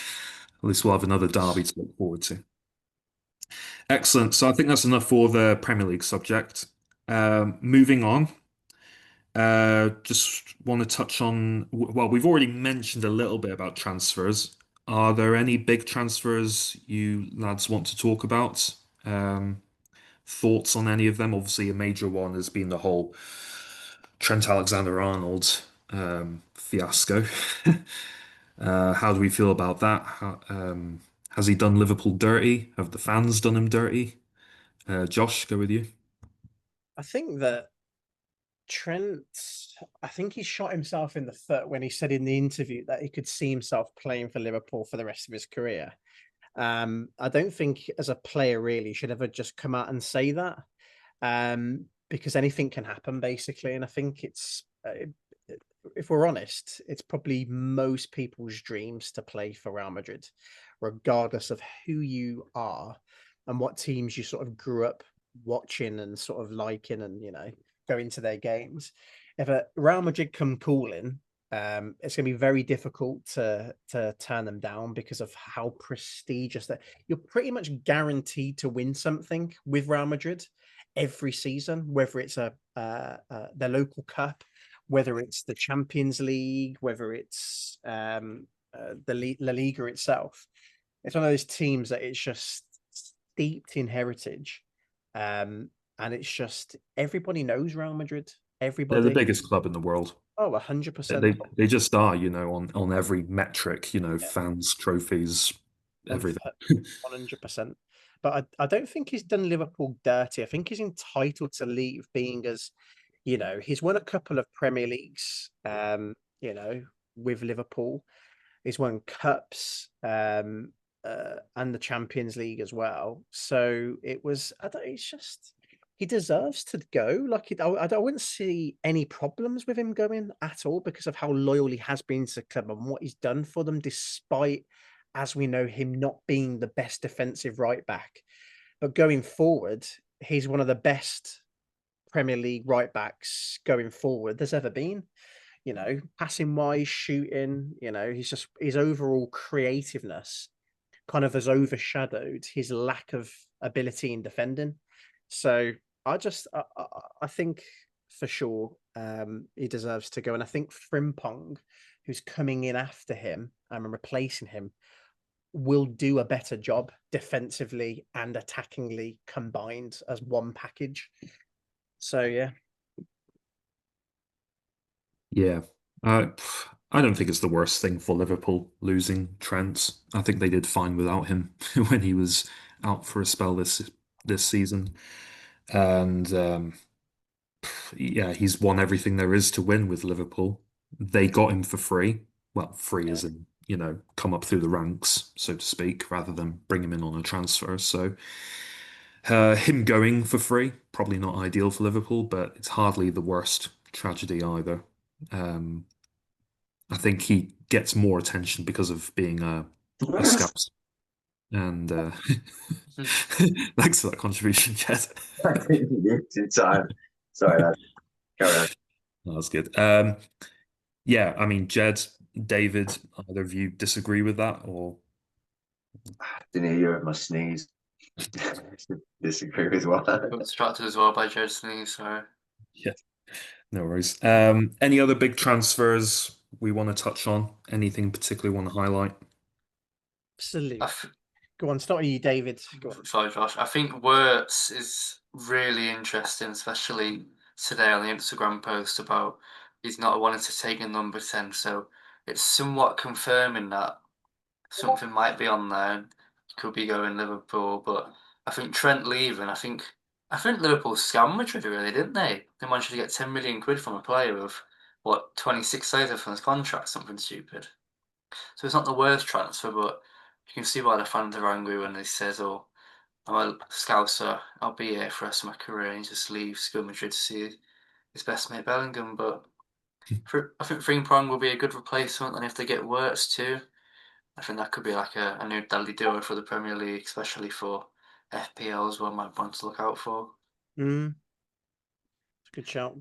least we'll have another derby to look forward to. Excellent. So I think that's enough for the Premier League subject. Moving on, just want to touch on, well, we've already mentioned a little bit about transfers. Are there any big transfers you lads want to talk about? Um, Thoughts on any of them? Obviously, a major one has been the whole Trent Alexander-Arnold fiasco. How do we feel about that? Has he done Liverpool dirty? Have the fans done him dirty? Josh, go with you. I think that Trent, I think he shot himself in the foot when he said in the interview that he could see himself playing for Liverpool for the rest of his career. I don't think as a player really should ever just come out and say that, because anything can happen basically. And I think it's, if we're honest, it's probably most people's dreams to play for Real Madrid, regardless of who you are and what teams you sort of grew up watching and sort of liking and, going to their games. If a Real Madrid come calling, it's going to be very difficult to turn them down because of how prestigious that you're pretty much guaranteed to win something with Real Madrid every season, whether it's their local cup, whether it's the Champions League, whether it's the La Liga itself. it's one of those teams that it's just steeped in heritage. And it's just everybody knows Real Madrid. They're the Everybody. biggest club in the world. Oh, 100%. They just are, on every metric, Yeah, fans, trophies, everything. 100%. But I don't think he's done Liverpool dirty. I think he's entitled to leave, being as, he's won a couple of Premier Leagues, with Liverpool. He's won cups, and the Champions League as well. So it's just, he deserves to go. Like, I wouldn't see any problems with him going at all because of how loyal he has been to the club and what he's done for them, despite, as we know, him not being the best defensive right back. But going forward, he's one of the best Premier League right backs going forward there's ever been. Passing wise, shooting, his overall creativeness kind of has overshadowed his lack of ability in defending. So I think for sure he deserves to go. And I think Frimpong, who's coming in after him and replacing him, will do a better job defensively and attackingly combined as one package. So yeah. Yeah. I don't think it's the worst thing for Liverpool losing Trent. I think they did fine without him when he was out for a spell this season. And yeah, he's won everything there is to win with Liverpool. They got him for free. Well, free Yeah. as in, come up through the ranks, so to speak, rather than bring him in on a transfer. So him going for free, probably not ideal for Liverpool, but it's hardly the worst tragedy either. Um, I think he gets more attention because of being a scout. And thanks for that contribution, Jed. In time. Sorry, lad. Carry on. That's good. Yeah, I mean, Jed, David, either of you disagree with that, or Didn't hear you at my sneeze. Disagree with what? Got distracted as well by Jed sneeze, so yeah, no worries. Any other big transfers we want to touch on? Anything particularly want to highlight? Absolutely. Go on, start with you, David. Go on. sorry, Josh. I think Wirtz is really interesting, especially today on the Instagram post about he's not wanting to take a number 10. So it's somewhat confirming that something might be on there. And could be going Liverpool, but I think Trent leaving. I think Liverpool scammed Madrid really, didn't they? They managed to get 10 million quid from a player with what 26 days left on his contract, something stupid. So it's not the worst transfer, but you can see why the fans are angry when they says, "Oh, I'm a Scouser. I'll be here for the rest of my career," and he just leaves, go to Madrid to see his best mate Bellingham. But I think Frimpong will be a good replacement, and if they get Wirtz too, I think that could be like a new deadly duo for the Premier League, especially for FPL as well. Might want to look out for. It's a good shout.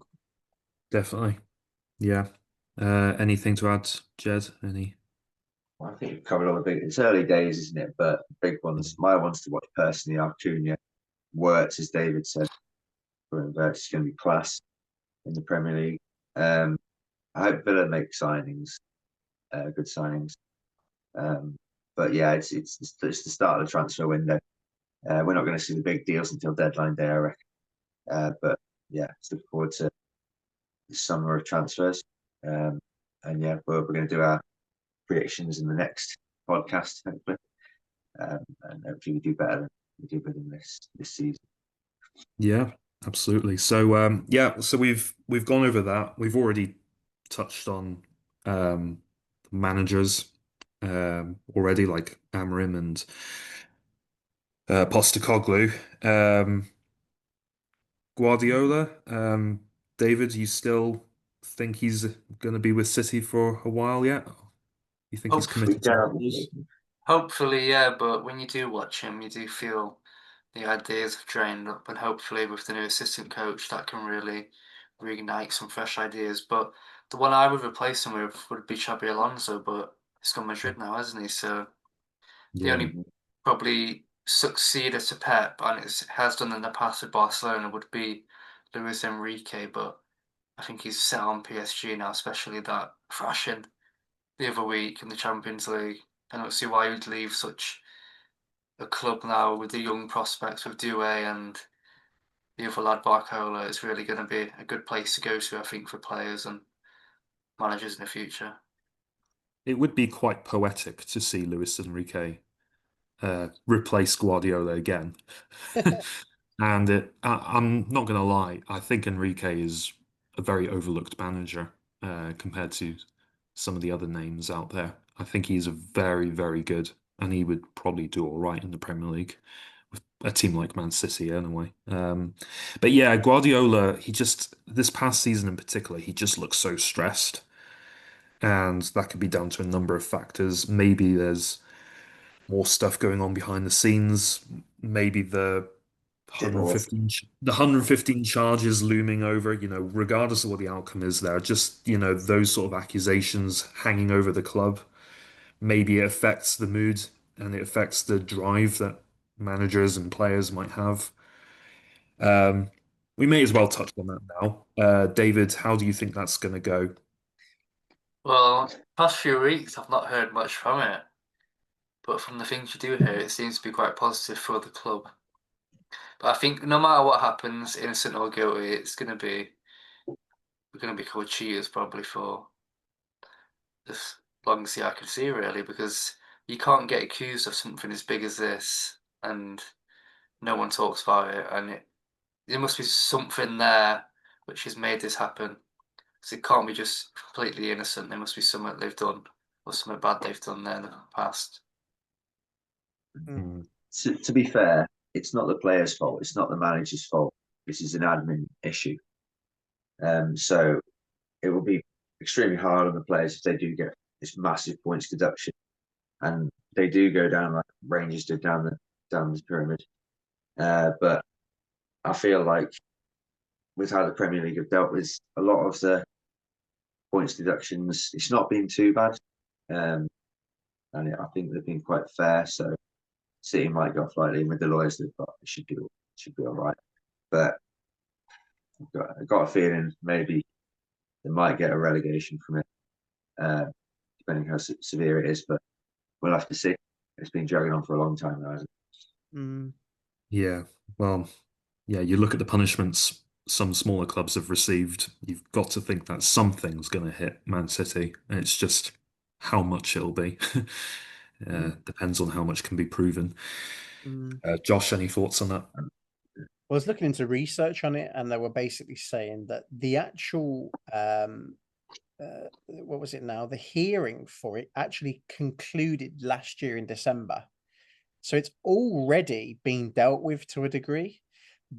Definitely. Yeah. Anything to add, Jed? Any? Well, I think you've covered all the big. It's early days, isn't it? But big ones. My ones to watch personally are Cunha, Wirtz, as David said. It's going to be class in the Premier League. I hope Villa make signings, good signings. But yeah, it's the start of the transfer window. We're not going to see the big deals until deadline day, I reckon. But yeah, look forward to the summer of transfers. And yeah, we're going to do our predictions in the next podcast, hopefully. And hopefully we do better than we did within this season. Yeah, absolutely. So yeah, so we've gone over that. We've already touched on managers already, like Amarim and Postecoglou. Guardiola, David, you still think he's going to be with City for a while yet? You think he's Hopefully, committed to the cause? hopefully, yeah. But when you do watch him, you do feel the ideas have drained up, and hopefully with the new assistant coach, that can really reignite some fresh ideas. But the one I would replace him with would be Xabi Alonso, but he's gone Madrid now, hasn't he? So the Yeah, only probably succeeder to Pep, and it has done in the past with Barcelona, would be Luis Enrique. But I think he's set on PSG now, especially that thrashing the other week in the Champions League. I don't see why he'd leave such a club now with the young prospects with Doué and the other lad Barcola, it's really going to be a good place to go to, I think, for players and managers in the future. It would be quite poetic to see Luis Enrique replace Guardiola again. And I'm not going to lie, I think Enrique is a very overlooked manager compared to some of the other names out there. I think he's a very, very good, and he would probably do all right in the Premier League with a team like Man City anyway. But yeah, Guardiola, this past season in particular, he just looks so stressed. And that could be down to a number of factors. Maybe there's more stuff going on behind the scenes. Maybe the Bit more. 115 charges looming over, regardless of what the outcome is there, just, those sort of accusations hanging over the club. Maybe it affects the mood and it affects the drive that managers and players might have. Um, we may as well touch on that now. David, how do you think that's going to go? Well, past few weeks I've not heard much from it, but from the things you do hear, it seems to be quite positive for the club. But I think no matter what happens, innocent or guilty, we're going to be called cheaters probably for as long as the eye can see, really, because you can't get accused of something as big as this and no one talks about it, and there must be something there which has made this happen. Because it can't be just completely innocent. There must be something they've done or something bad they've done there in the past. Mm. To be fair, it's not the player's fault. It's not the manager's fault. This is an admin issue. So it will be extremely hard on the players if they do get this massive points deduction, and they do go down like Rangers did down the pyramid. But I feel like with how the Premier League have dealt with a lot of the points deductions, it's not been too bad, and I think they've been quite fair. So City might go slightly with the lawyers they've got. It should be all right. But I've got a feeling maybe they might get a relegation from it, uh, depending how severe it is. But we'll have to see. It's been dragging on for a long time now, hasn't it? Mm. Yeah, well, yeah, you look at the punishments some smaller clubs have received, you've got to think that something's going to hit Man City. And it's just how much it'll be. Depends on how much can be proven. Mm. Josh, any thoughts on that? I was looking into research on it, and they were basically saying that the actual what was it now? The hearing for it actually concluded last year in December. So it's already been dealt with to a degree,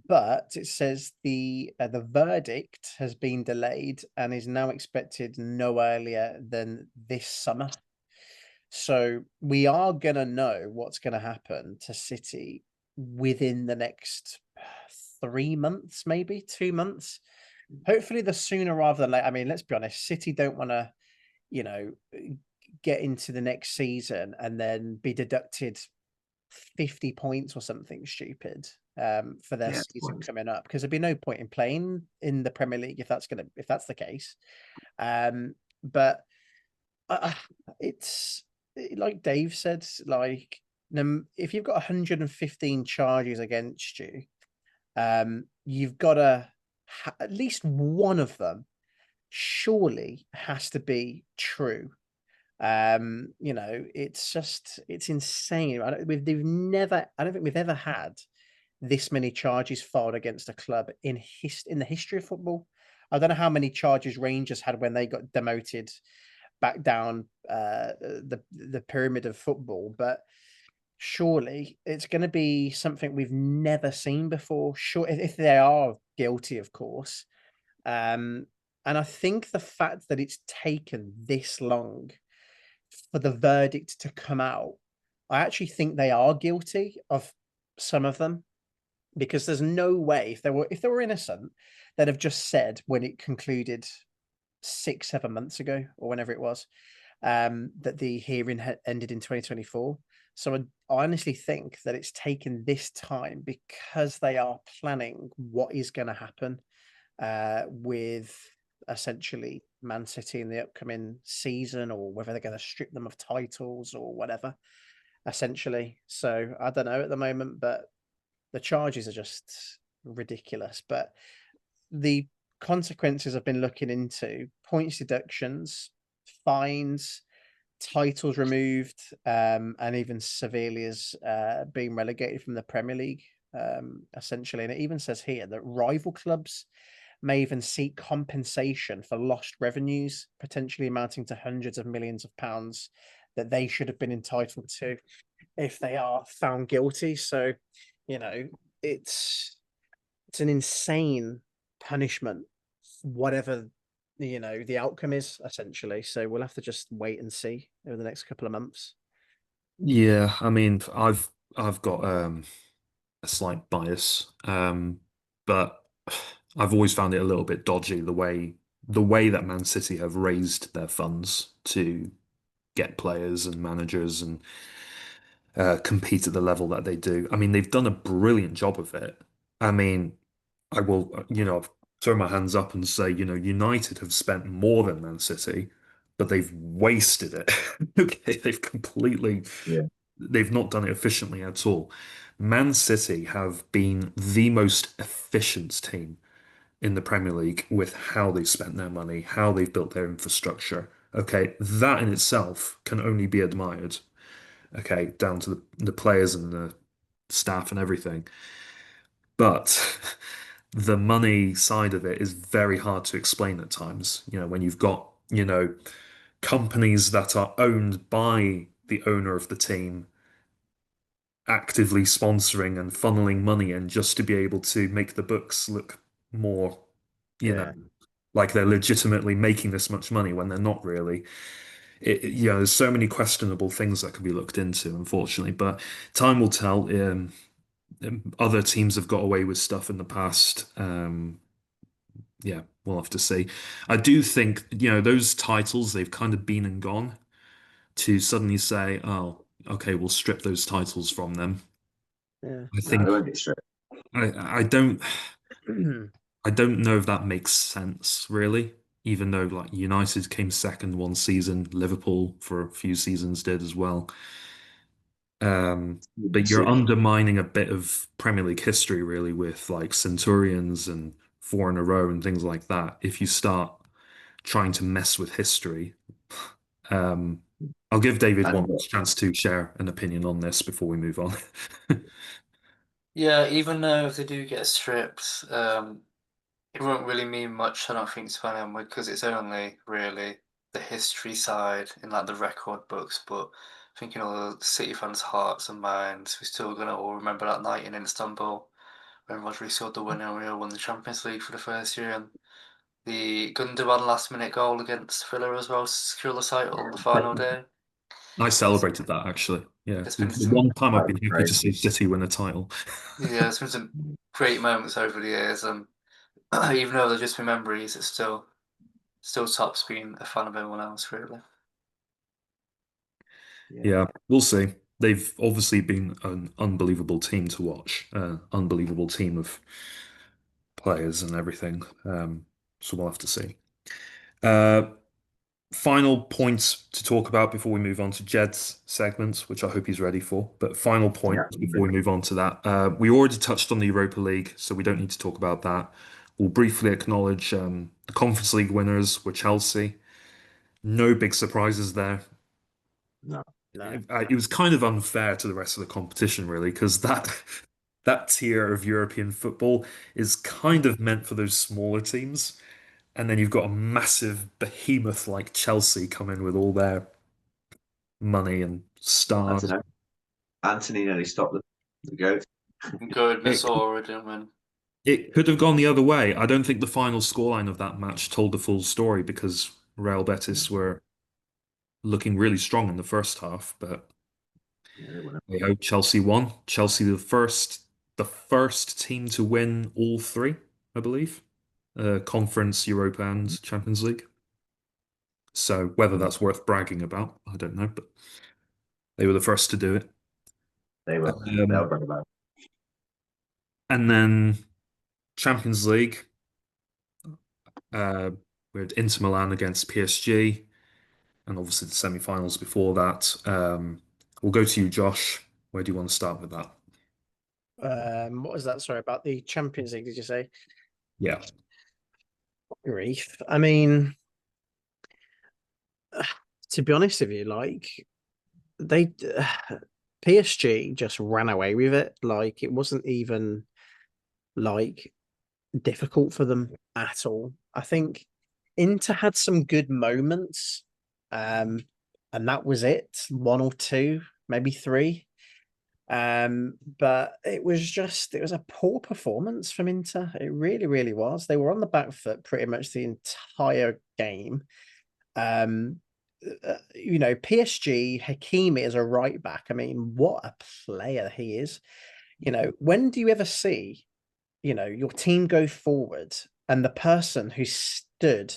but it says the verdict has been delayed and is now expected no earlier than this summer. So we are going to know what's going to happen to City within the next 3 months, maybe 2 months. Hopefully, the sooner rather than later. I mean, let's be honest, City don't want to, you know, get into the next season and then be deducted 50 points or something stupid for their season coming up, because there'd be no point in playing in the Premier League if that's the case. But it's like Dave said, like, if you've got 115 charges against you, you've got to at least one of them surely has to be true. It's insane. I don't think we've ever had this many charges filed against a club in the history of football. I don't know how many charges Rangers had when they got demoted back down the pyramid of football, but surely it's going to be something we've never seen before. Sure, if they are guilty, of course. And I think the fact that it's taken this long for the verdict to come out, I actually think they are guilty of some of them, because there's no way if they were innocent, they'd have just said when it concluded 6-7 months ago or whenever it was, that the hearing had ended in 2024. So I honestly think that it's taken this time because they are planning what is going to happen with essentially Man City in the upcoming season, or whether they're going to strip them of titles or whatever. essentially. So I don't know at the moment, but the charges are just ridiculous. But the consequences I've been looking into: points deductions, fines, titles removed, and even severely as being relegated from the Premier League, essentially. And it even says here that rival clubs may even seek compensation for lost revenues, potentially amounting to hundreds of millions of pounds that they should have been entitled to if they are found guilty. So, you know, it's an insane punishment, whatever the outcome is, essentially. So we'll have to just wait and see over the next couple of months. Yeah, I mean, I've got a slight bias, but I've always found it a little bit dodgy the way that Man City have raised their funds to get players and managers and compete at the level that they do. I mean, they've done a brilliant job of it. I mean, I will, throw my hands up and say, United have spent more than Man City, but they've wasted it. Okay, Yeah. they've not done it efficiently at all. Man City have been the most efficient team in the Premier League with how they've spent their money, how they've built their infrastructure. Okay, that in itself can only be admired. Okay, down to the players and the staff and everything. But the money side of it is very hard to explain at times. When you've got, companies that are owned by the owner of the team actively sponsoring and funneling money in just to be able to make the books look more, you know, Yeah. like they're legitimately making this much money when they're not really. There's so many questionable things that can be looked into, unfortunately, but time will tell. Other teams have got away with stuff in the past. Yeah, we'll have to see. I do think, those titles, they've kind of been and gone to suddenly say, oh, okay, we'll strip those titles from them. Yeah. I No, they think won't get stripped. I don't I don't know if that makes sense really. Even though like United came second one season, Liverpool for a few seasons did as well. But you're City. undermining a bit of Premier League history really with like Centurions and four in a row and things like that. If you start trying to mess with history, um, I'll give David And one chance to share an opinion on this before we move on. Yeah, even though if they do get stripped, it won't really mean much, I don't think, to anyone because it's only really the history side in like the record books. But I think in all the City fans' hearts and minds, we're still gonna all remember that night in Istanbul when Rodri scored the winner and we all won the Champions League for the first year, and the Gundogan last-minute goal against Villa as well to secure the title on the final day. I It's, celebrated that actually. Yeah, there's been the some one time I've quite been happy to great. see City win a title. Yeah, there's been some great moments over the years, and even though they're just my memories, it's still tops being a fan of everyone else, really. Yeah. Yeah, we'll see. They've obviously been an unbelievable team to watch, unbelievable team of players and everything. So we'll have to see. Uh, Final point to talk about before we move on to Jed's segment, which I hope he's ready for. But final point Yeah. before we move on to that. We already touched on the Europa League, so we don't need to talk about that. We'll briefly acknowledge the Conference League winners were Chelsea. No big surprises there. No. No. It was kind of unfair to the rest of the competition, really, because that tier of European football is kind of meant for those smaller teams. And then you've got a massive behemoth like Chelsea come in with all their money and I don't stars. know. Anthony nearly stopped the goat. Goodness, It, or didn't win. it could have gone the other way. I don't think the final scoreline of that match told the full story because Real Betis were looking really strong in the first half, but Yeah, they won it. hey ho, Chelsea won. Chelsea the first team to win all three, I believe. Conference, Europa, and Champions League. So whether that's worth bragging about, I don't know, but they were the first to do it. They will. They'll Um, bring about. and then Champions League, uh, we had Inter Milan against PSG, and obviously the semi-finals before that. We'll go to you, Josh. Where do you want to start with that? What was that? Sorry, about the Champions League, did you say? Yeah. Grief. I mean, to be honest with you, like they PSG just ran away with it. Like it wasn't even like difficult for them at all. I think Inter had some good moments, um, and that was it. One or two, maybe three. But it was a poor performance from Inter. It really, really was. They were on the back foot pretty much the entire game. Um, PSG, Hakimi is a right back. I mean, what a player he is. When do you ever see, your team go forward and the person who stood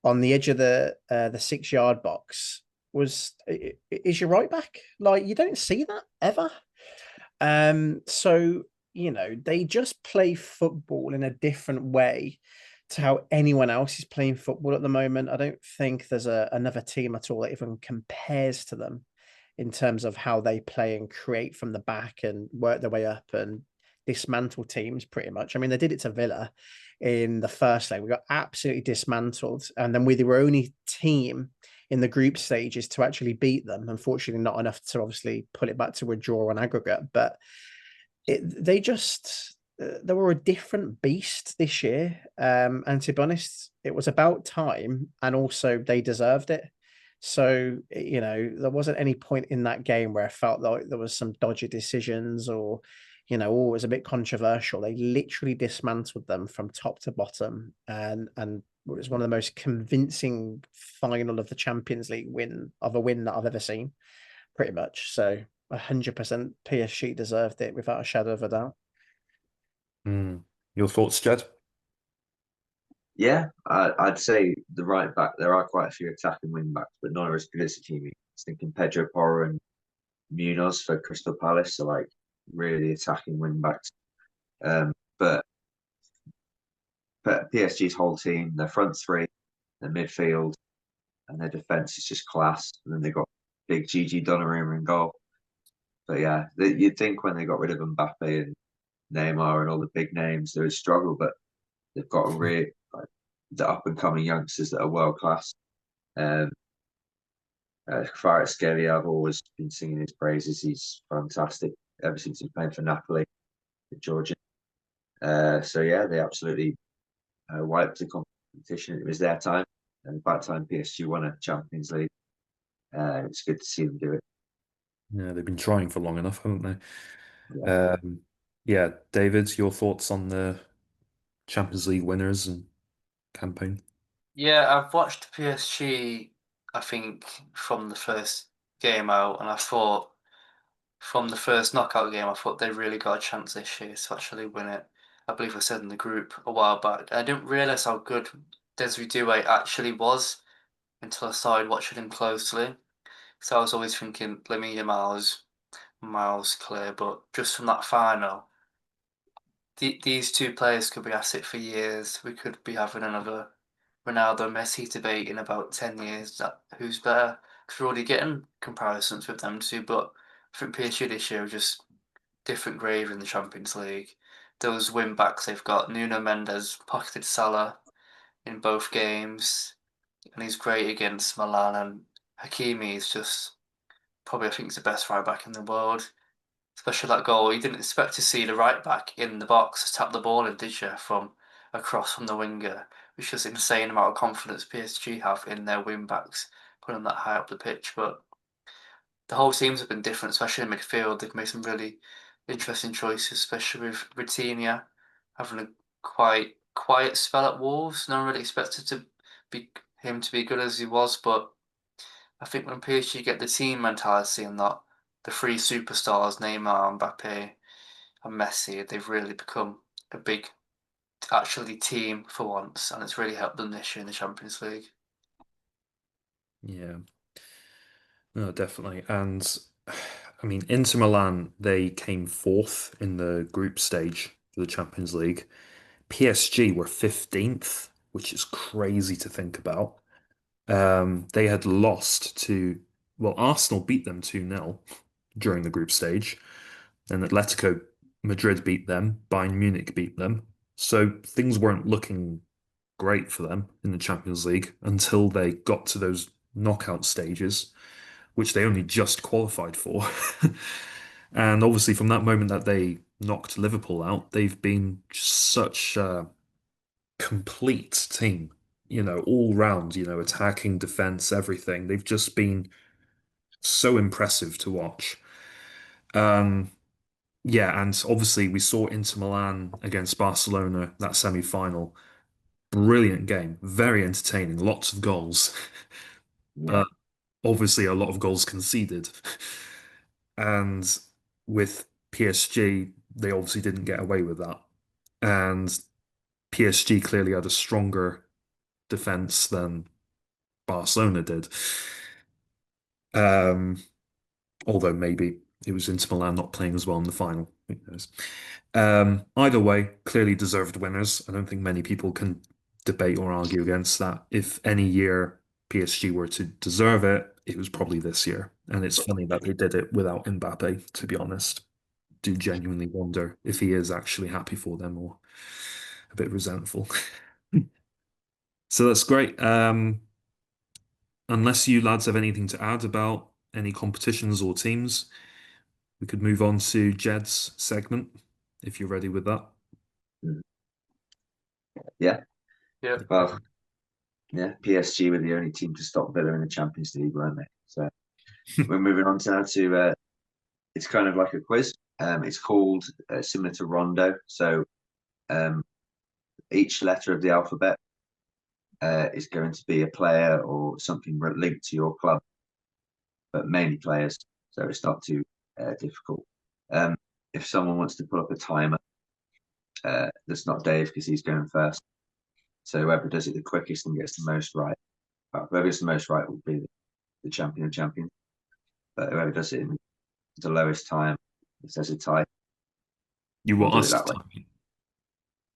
on the edge of the 6 yard box is your right back? Like you don't see that ever. So they just play football in a different way to how anyone else is playing football at the moment. I don't think there's another team at all that even compares to them in terms of how they play and create from the back and work their way up and dismantle teams pretty much. I mean, they did it to Villa in the first leg. We got absolutely dismantled. And then we were the only team in the group stages to actually beat them. Unfortunately, not enough to obviously pull it back to a draw on aggregate, but they were a different beast this year. And to be honest, it was about time, and also they deserved it. So, there wasn't any point in that game where I felt like there was some dodgy decisions or, it was a bit controversial. They literally dismantled them from top to bottom, and it was one of the most convincing final of the Champions League win that I've ever seen, pretty much. So 100% PSG deserved it without a shadow of a doubt. Mm. Your thoughts, Jed? Yeah, I'd say the right back. There are quite a few attacking wing backs, but none are as good as Hakimi. I was thinking Pedro Porro and Munoz for Crystal Palace are like really attacking wing backs. But PSG's whole team, their front three, their midfield, and their defense is just class. And then they got big Gigi Donnarumma in goal. But yeah, you'd think when they got rid of Mbappe and Neymar and all the big names, they would struggle. But they've got a real like the up and coming youngsters that are world class. Um, Kvaratskhelia, I've always been singing his praises. He's fantastic ever since he's playing for Napoli, for Georgia. So yeah, they absolutely wiped the competition. It was their time, and by the time PSG won a Champions League, it's good to see them do it. Yeah, they've been trying for long enough, haven't they? Yeah. Yeah, David, your thoughts on the Champions League winners and campaign? Yeah, I've watched PSG, I think, from the first game out, and I thought from the first knockout game, I thought they really got a chance this year to actually win it. I believe I said in the group a while back. I didn't realize how good Desiree Doué actually was until I started watching him closely. So I was always thinking Lamine Yamal is miles clear, but just from that final, these two players could be at it for years. We could be having another Ronaldo Messi debate in about 10 years that who's better. Because we're already getting comparisons with them two, but I think PSG this year are just different grade in the Champions League. Those win backs they've got, Nuno Mendes pocketed Salah in both games, and he's great against Milan. And Hakimi is just probably, I think, he's the best right back in the world. Especially that goal, you didn't expect to see the right back in the box tap the ball in, did you? From across from the winger, which is insane amount of confidence PSG have in their wing backs, putting that high up the pitch. But the whole teams have been different, especially in midfield. They've made some really interesting choices, especially with Vitinha having a quite quiet spell at Wolves. No one really expected be him to be good as he was, but I think when PSG get the team mentality and that the three superstars, Neymar, Mbappe, and Messi, they've really become a big actually team for once, and it's really helped them this year in the Champions League. Yeah, no, definitely. And I mean, Inter Milan, they came fourth in the group stage for the Champions League. PSG were 15th, which is crazy to think about. They had lost to well, Arsenal beat them 2-0 during the group stage. Then Atletico Madrid beat them, Bayern Munich beat them. So things weren't looking great for them in the Champions League until they got to those knockout stages, which they only just qualified for. And obviously, from that moment that they knocked Liverpool out, they've been just such a complete team, all round, attacking, defense, everything. They've just been so impressive to watch. Um, yeah, and obviously we saw Inter Milan against Barcelona, that semi-final. Brilliant game, very entertaining, lots of goals. Yeah, Uh, obviously a lot of goals conceded. And with PSG, they obviously didn't get away with that. And PSG clearly had a stronger defense than Barcelona did. Um, although maybe it was Inter Milan not playing as well in the final. Who knows? Either way, clearly deserved winners. I don't think many people can debate or argue against that. If any year PSG were to deserve it, it was probably this year. And it's funny that they did it without Mbappe, to be honest. Do genuinely wonder if he is actually happy for them or a bit resentful. So that's great. Unless you lads have anything to add about any competitions or teams, we could move on to Jed's segment, if you're ready with that. yeah. Yeah. Well, yeah. PSG were the only team to stop Villa in the Champions League, weren't they? So we're moving on now to it's kind of like a quiz. It's called similar to Rondo. So um, each letter of the alphabet is going to be a player or something linked to your club, but mainly players. So it's not too difficult. Um, if someone wants to put up a timer, that's not Dave because he's going first. So whoever does it the quickest and gets the most right, whoever gets the most right will be the champion of champions. But whoever does it in the lowest time, if there's a tie, You we'll want do it us that to way. time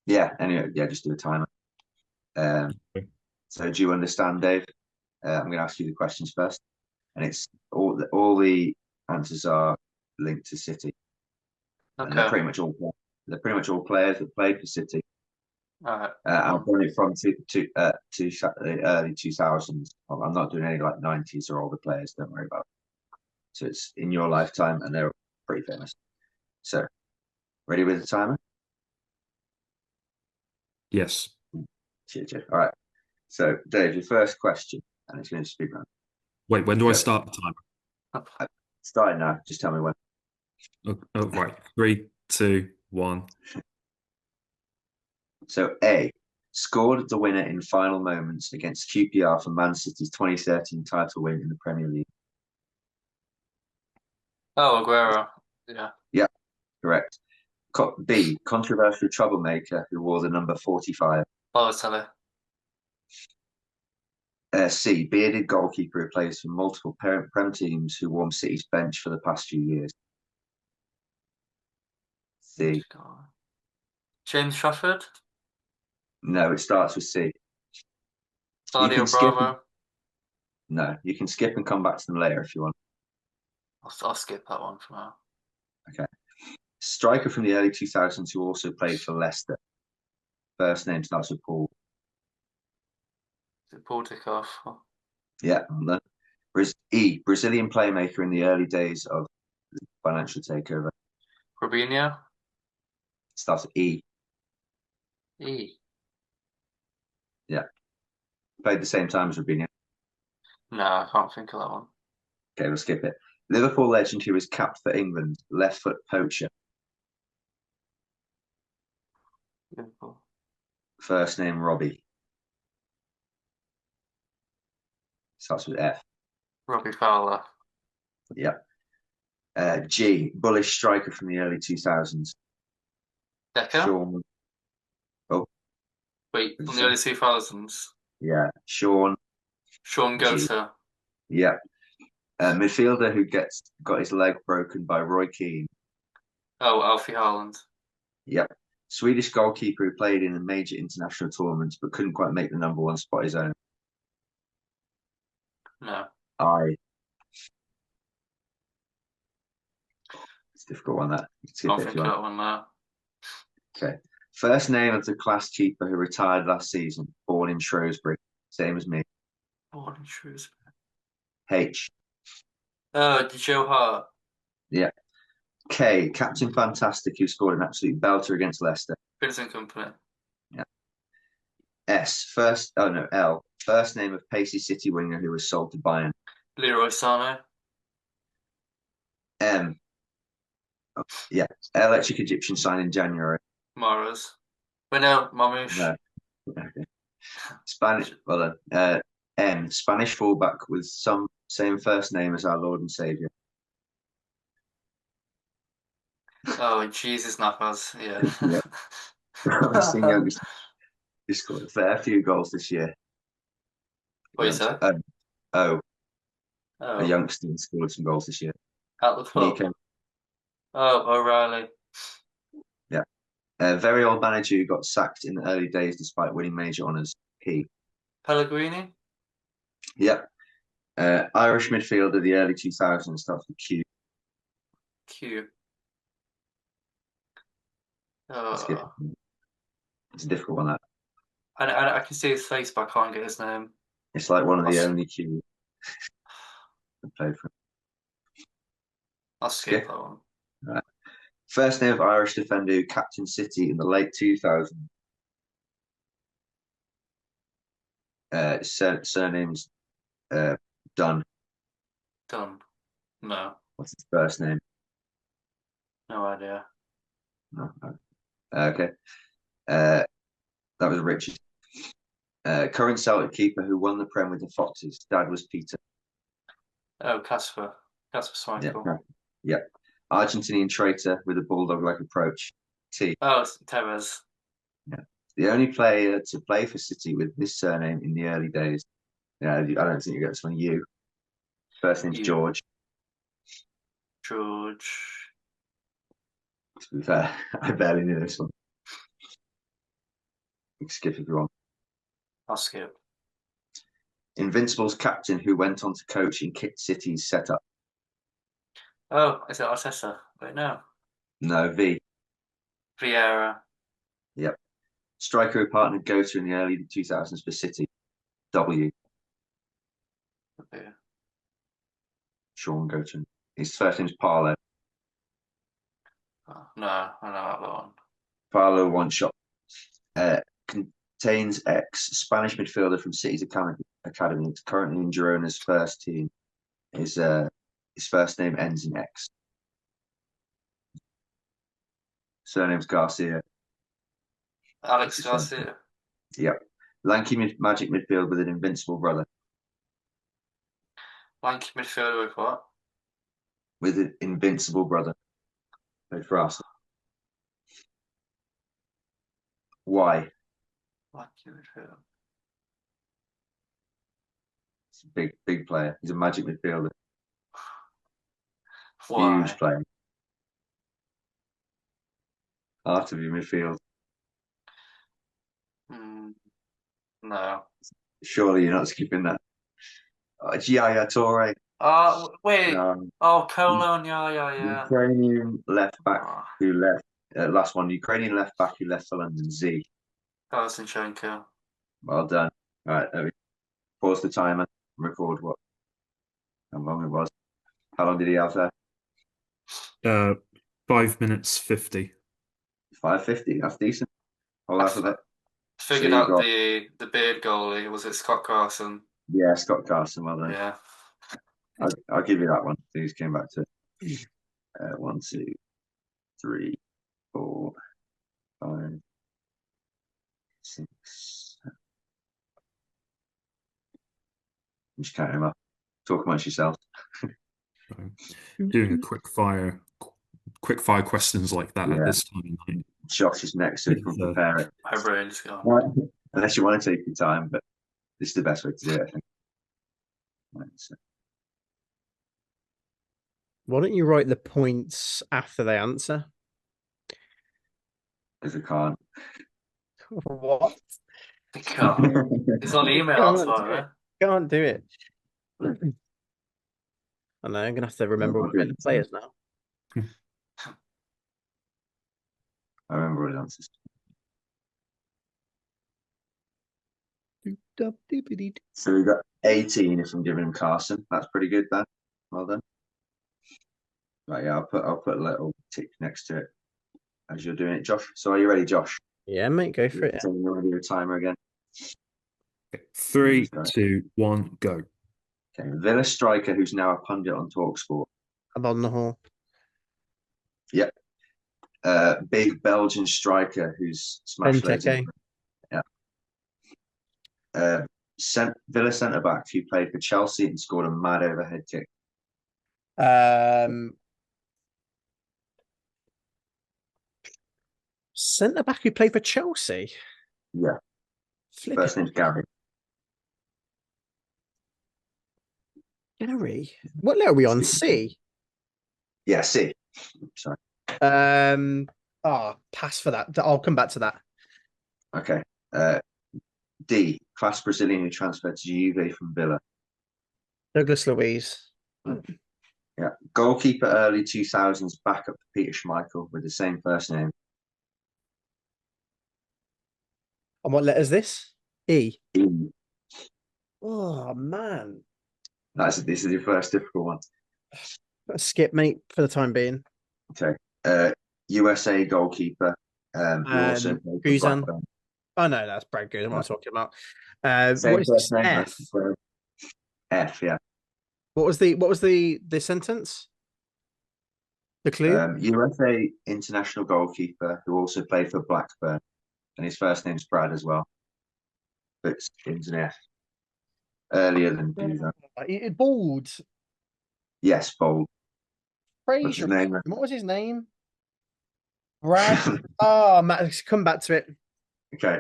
Yeah. Anyway, yeah, just do a timer. it? So do you understand, Dave? I'm going to ask you the questions first, and it's all the answers are linked to City, and Okay. they're pretty much all players that played for City. All right. I'm doing it from the early 2000s. I'm not doing any like 90s or older players. Don't worry about it. So it's in your lifetime, and they're pretty famous. So ready with the timer? Yes. Cheers, cheers. All right. So Dave, your first question, and it's going to speed round. Wait, when do I Go. start the timer? Starting now. Just tell me when. Oh, right. Three, two, one. So A scored the winner in final moments against QPR for Man City's 2013 title win in the Premier League. Oh, Aguero. Yeah. Yeah, correct. B controversial troublemaker who wore the number 45. Balotelli. C bearded goalkeeper who plays for multiple Prem teams who warmed City's bench for the past few years. C. James Trafford. No, it starts with C. You Claudio can skip. Bravo. No, you can skip and come back to them later if you want. I'll skip that one for now. Okay. Striker from the early 2000s who also played for Leicester. First name starts with Paul. Is it Paul Dickoff? Yeah, well done. Brazilian playmaker in the early days of the financial takeover. Robinho. Starts with E. E. Yeah. Played the same time as Robinho. No, I can't think of that one. Okay, we'll skip it. Liverpool legend who was capped for England. Left foot poacher. Liverpool. First name Robbie. Starts with F. Robbie Fowler. Yeah. G. Bullish striker from the early 2000s. Decker. Sean. Oh, Wait, from the early 2000s. yeah. Sean G. Goater. Yeah. Midfielder who got his leg broken by Roy Keane. Oh, Alfie Haaland. Yep. Swedish goalkeeper who played in a major international tournaments but couldn't quite make the number one spot his own. No. I. a difficult one, that. You can skip Can't it if think you of want. that one now. Okay. First name of the class keeper who retired last season, born in Shrewsbury. Same as me. Born in Shrewsbury. H. Oh, Joe Hart. Yeah. K. Captain Fantastic, who scored an absolute belter against Leicester. Vincent Company. Yeah. S. L. First name of Pacey City winger who was sold to Bayern. Leroy Sané. M. Yeah. Electric Egyptian signed in January. Mahrez. But no, Mamouche. No. Okay. Spanish. Well then. M. Spanish fullback with some same first name as our Lord and Savior. Oh, Jesus Navas. Yeah. Yeah. Promising youngster. He scored a fair few goals this year. What you say? A Oh, youngster who scored some goals this year. at the club. Nico. Oh, O'Reilly. Yeah. A very old manager who got sacked in the early days despite winning major honours. He. Pellegrini. Yep. Irish midfielder, the early 2000s, starts with Q. Q. It's a difficult one, that. I can see his face, but I can't get his name. It's like one of the only Q that played for him. I'll skip that one. Right. First name of Irish defender who captained City in the late 2000s. Surname's Dunn. Done. No. What's his first name? No idea. No. Okay. That was Richard. Current Celtic keeper who won the Prem with the Foxes. Dad was Peter. Oh, Casper. Casper Schmeichel. Yeah. Argentinian traitor with a bulldog-like approach. T. Oh, it's Tevez. Yeah. The only player to play for City with this surname in the early days. Yeah, I don't think you get this one. You. First name's George. George. To be fair, I barely knew this one. You can skip if you want. I'll skip. Invincible's captain who went on to coach in Kit City's setup. Oh, is it Arteta? Wait, no. No, V. Vieira. Yep. Striker who partnered Gota in the early 2000s for City. W. Okay. Sean Gota. His first name's Parlo. Oh, no, I know that one. Parlo one shot. Contains ex Spanish midfielder from City's academy. It's currently in Girona's first team. His first name ends in X. Surname's Garcia. Alex Garcia. Yep. Lanky magic midfield with an invincible brother. Lanky midfielder with what? With an invincible brother. Played for Arsenal. Why? Lanky midfielder. He's a big player. He's a magic midfielder. Why? Huge player. Art of your midfield. No. Surely you're not skipping that. Yaya Toure. Wait. No. Oh, Colon. Yeah. Ukrainian left back Oh, who left. Last one. Ukrainian left back who left for London. Z. Zinchenko. Well done. All right. Let me pause the timer and record how long it was. How long did he have there? 5 minutes 50. 5:50. That's decent. Whole alphabet. Figured So you out got- the beard goalie. Was it Scott Carson? Yeah, Scott Carson. Well done. Yeah. I'll give you that one. These came back to 1, 2, 3, 4, 5, 6. I'm just counting them up. Talk amongst yourselves. Doing a quick fire questions like that at this time of night. Josh is next, so he can prepare it. My brain's gone. Right. Unless you want to take your time, but this is the best way to do it, I think. Right, so. Why don't you write the points after they answer? Because I can't. What? I can't. It's on email. Can't That's do fine, it. right? Can't do it. I know, I'm gonna have to remember what the players now. I remember all his answers. So we got 18 if I'm giving him Carson. That's pretty good, Dan. Well done. Right, yeah, I'll put a little tick next to it as you're doing it, Josh. So are you ready, Josh? Yeah, mate, go for it. So you're going to do a timer again. 3, Go. 2, 1, go. Okay, Villa striker who's now a pundit on TalkSport. I'm on the hall. Yep. Big Belgian striker who's smashed loads in. Benteke. Yeah. Villa centre back who played for Chelsea and scored a mad overhead kick. Centre back who played for Chelsea. Yeah. Flipping First name's Gary. Gary. What letter are we on? C. Yeah, C. Sorry. Pass for that. I'll come back to that. Okay. D. Class Brazilian who transferred to Juve from Villa. Douglas Luiz. Yeah. Goalkeeper early 2000s backup for Peter Schmeichel with the same first name. And what letter is this? E. E. Oh man. This is your first difficult one. Skip, mate, for the time being. Okay. USA goalkeeper. Who also played for Guzan. Blackburn. Oh no, that's Brad Guzan. What I'm talking about. Same What is first this? name. F. F, yeah. What was the sentence? The clue? USA international goalkeeper who also played for Blackburn. And his first name's Brad as well. But it's an F. Earlier than Guzan. Bald. Yes, bold. What's his Fraser. name? What was his name? Brad. Oh, Matt, come back to it. Okay.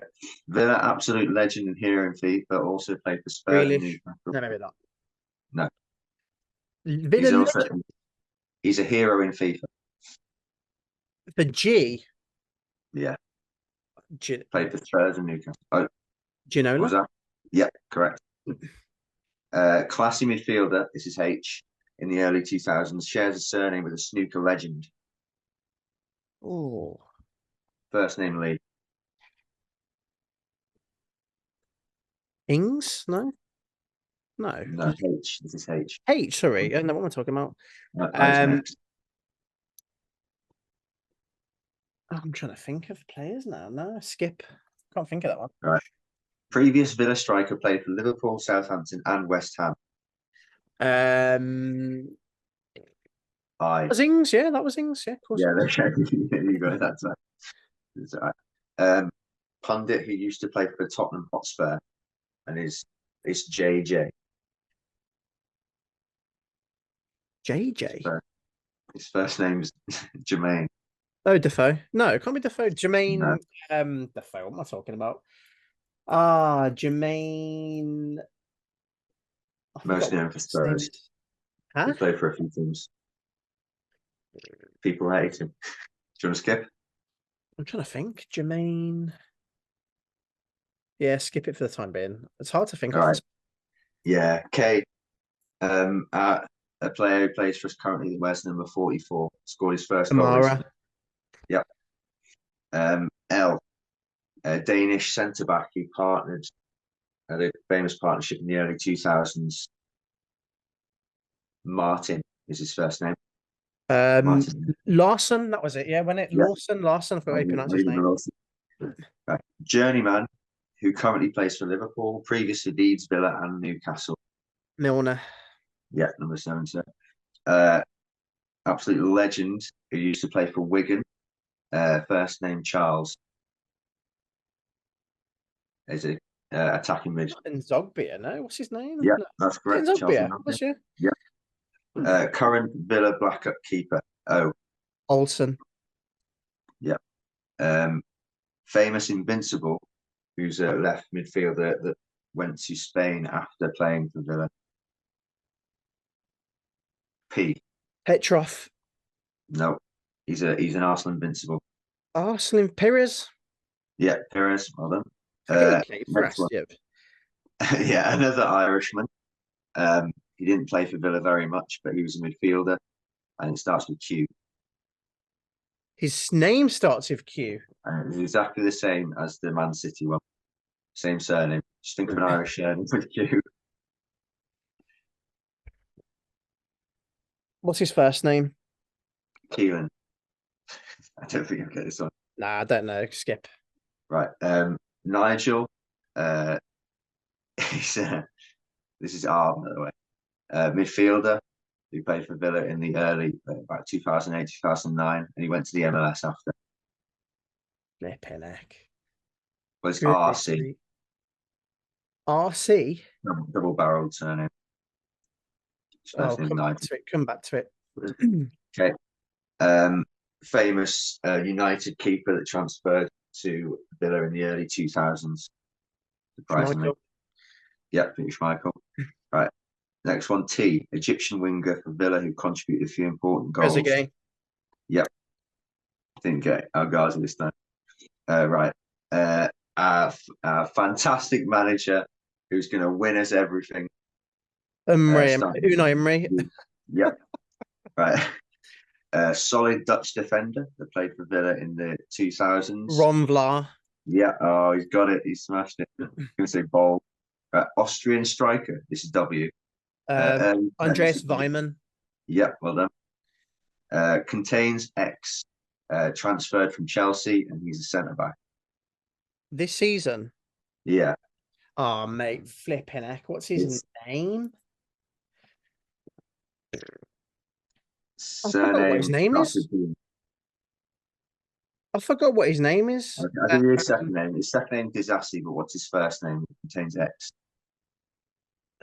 Villa absolute legend and hero in FIFA, also played for Spurs and Grealish. Newcastle. No, maybe not. No. Villa He's a hero in FIFA. for G. Yeah. Played for Spurs and Newcastle. Oh, what Ginola? was that? Yeah, correct. Classy midfielder, this is H, in the early 2000s, shares a surname with a snooker legend. Oh. First name Lee. Ings? No? No. No, H. This is H. H, sorry. I know what am I talking about. I's next. I'm trying to think of players now. No, skip. Can't think of that one. Right. Previous Villa striker played for Liverpool, Southampton, and West Ham. That was Ings, yeah, that was Ings, yeah, of course. Yeah, okay. You got it. That's right. Pundit who used to play for Tottenham Hotspur, and it's JJ. JJ. His first name's Jermaine. Oh, Defoe. No, it can't be Defoe. Jermaine. No. Defoe. What am I talking about? Jermaine. Most known for Spurs. Huh? He played for a few teams. People hate him. Do you want to skip? I'm trying to think. Jermaine. Yeah, skip it for the time being. It's hard to think of. Right. Yeah, K. A player who plays for us currently that wears number 44. Scored his first goal. Kamara. Yep. L. A Danish centre back who partnered at a famous partnership in the early 2000s. Martin is his first name. Larson, that was it. Yeah, when it Lawson, I forgot how you pronounce his name. Right. Journeyman, who currently plays for Liverpool, previously Leeds, Villa, and Newcastle. Milner. Yeah, number 7, sir. Absolute legend who used to play for Wigan. First name Charles. Is a attacking mid. In Zogbia, no? What's his name? Yeah, No. that's correct. Zogbia, was you? Yeah. Current Villa backup keeper. O. Olsen. Yeah. Famous Invincible, who's a left midfielder that went to Spain after playing for Villa. P. Petrov. No, he's an Arsenal Invincible. Arsenal Perez. Yeah, Perez. Well done. Next one. Yeah, another Irishman. He didn't play for Villa very much, but he was a midfielder, and it starts with Q. His name starts with Q. And it's exactly the same as the Man City one. Same surname. Just think of an Irish surname with Q. What's his first name? Keelan. I don't think I'll get this one. Nah, I don't know. Skip. Right. Nigel. He's, this is Art, by the way. Midfielder who played for Villa in the early, about 2008, 2009, and he went to the MLS after. Flipping heck. Was Goodness RC. me. RC? Double-barreled surname. Oh, First name come back Nigel. to it. Come back to it. Okay. Famous United keeper that transferred to Villa in the early 2000s. Surprisingly. Michael. Yeah, Peter Schmeichel. Right. Next one, T. Egyptian winger for Villa who contributed a few important goals. Trezeguet. Yep. Didn't get El Ghazi this time. Right. Our fantastic manager who's going to win us everything. Unai Emery. Yep. Right. Solid Dutch defender that played for Villa in the 2000s. Ron Vlaar. Yeah. Oh, he's got it. He smashed it. I'm going to say ball. Austrian striker. This is W. Andreas Weimann. Yep. Well done. Contains X. Transferred from Chelsea, and he's a centre back. This season. Yeah. Oh, mate, flipping heck. What's his name? I forgot what his name is. I forgot what his name is. Okay, I'll give you his second name. His second name is Disastrous, but what's his first name? It contains X.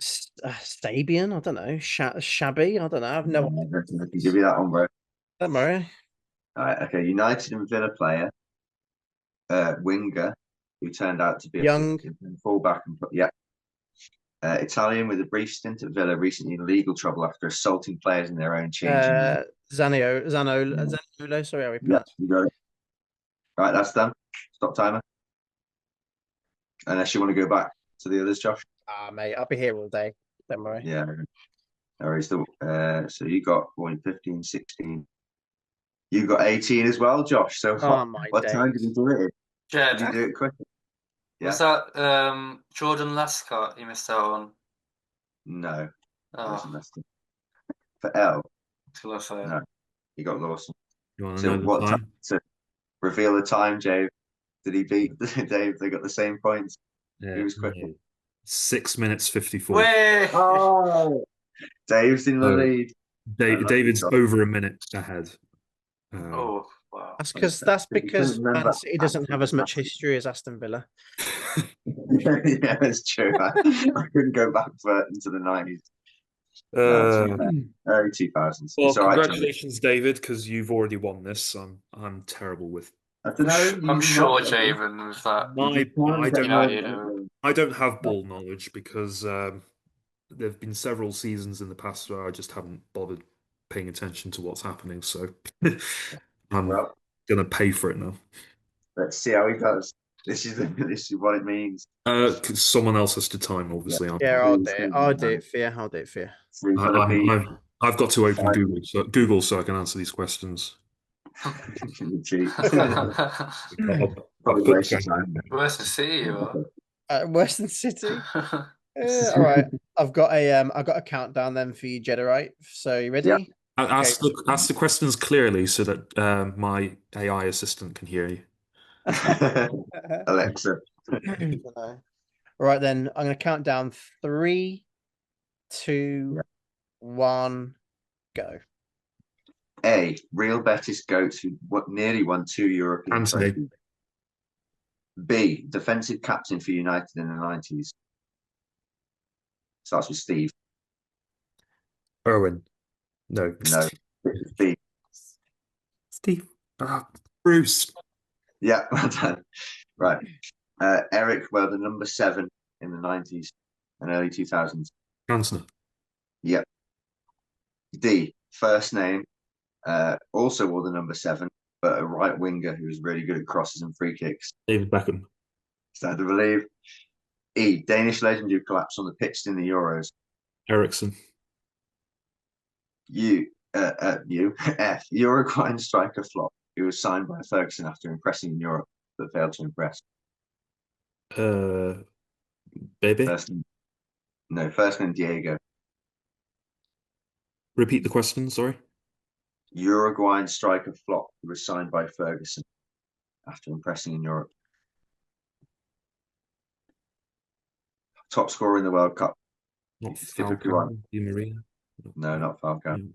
Sabian? I don't know. Shabby? I don't know. I've no idea. I can give you that one, bro. Don't worry. All right. Okay. United and Villa player, winger, who turned out to be young a fullback. Yeah. Italian with a brief stint at Villa, recently in legal trouble after assaulting players in their own changing room. Zaniolo. Sorry, how we pronounce it. You got it. Right, that's done. Stop timer. Unless you want to go back to the others, Josh. Mate, I'll be here all day. Don't worry. Yeah. All right. So you got 15, 16. You got 18 as well, Josh. So what time did you do it in? Jed. Did you do it quicker? Yeah. Was that Jordan Lescott you missed out on? No. Oh. For L? No. You got Lawson. You want to know the time? To reveal the time, Jay. Did he beat Dave? They got the same points. Yeah, he was quicker. 6 minutes 54. Way! Oh, Dave's in the lead. David's over a minute ahead. Wow. That's because Man City doesn't have as much history as Aston Villa. Yeah, that's true. I couldn't go back into the 90s. Early 2000s. Well, congratulations, David, because you've already won this. I'm terrible with. I don't know. I'm sure Javen with that. I don't have ball knowledge because there have been several seasons in the past where I just haven't bothered paying attention to what's happening. So I'm gonna pay for it now. Let's see how he does. This is what it means. Someone else has to time, obviously. Yeah, I'll do it. I'll do it for you. I've got to open Google so I can answer these questions. Western City, Western City. All right, I've got a countdown then for you, Jedi. So you ready? Yeah. Ask the questions clearly so that my AI assistant can hear you. Alexa. Right then, I'm going to count down 3, 2, 1, go. A. Real Betis goats who nearly won 2 European trophies. B. Defensive captain for United in the 90s. Starts with Steve. Owen. No. B. Steve. Bruce. Yeah, well done. Right. Eric, the number 7 in the 90s and early 2000s. Cantona. Yep. D. First name. Also wore the number 7, but a right winger who was really good at crosses and free kicks. David Beckham. Sad to believe. E. Danish legend who collapsed on the pitch in the Euros. Ericsson. F. Uruguayan striker flop. who was signed by Ferguson after impressing in Europe but failed to impress? Baby. First, no, first name Diego. Repeat the question, sorry. Uruguayan striker flop who was signed by Ferguson after impressing in Europe. Top scorer in the World Cup. Not Typically right. Falcao, Di Maria. No, not Falcao.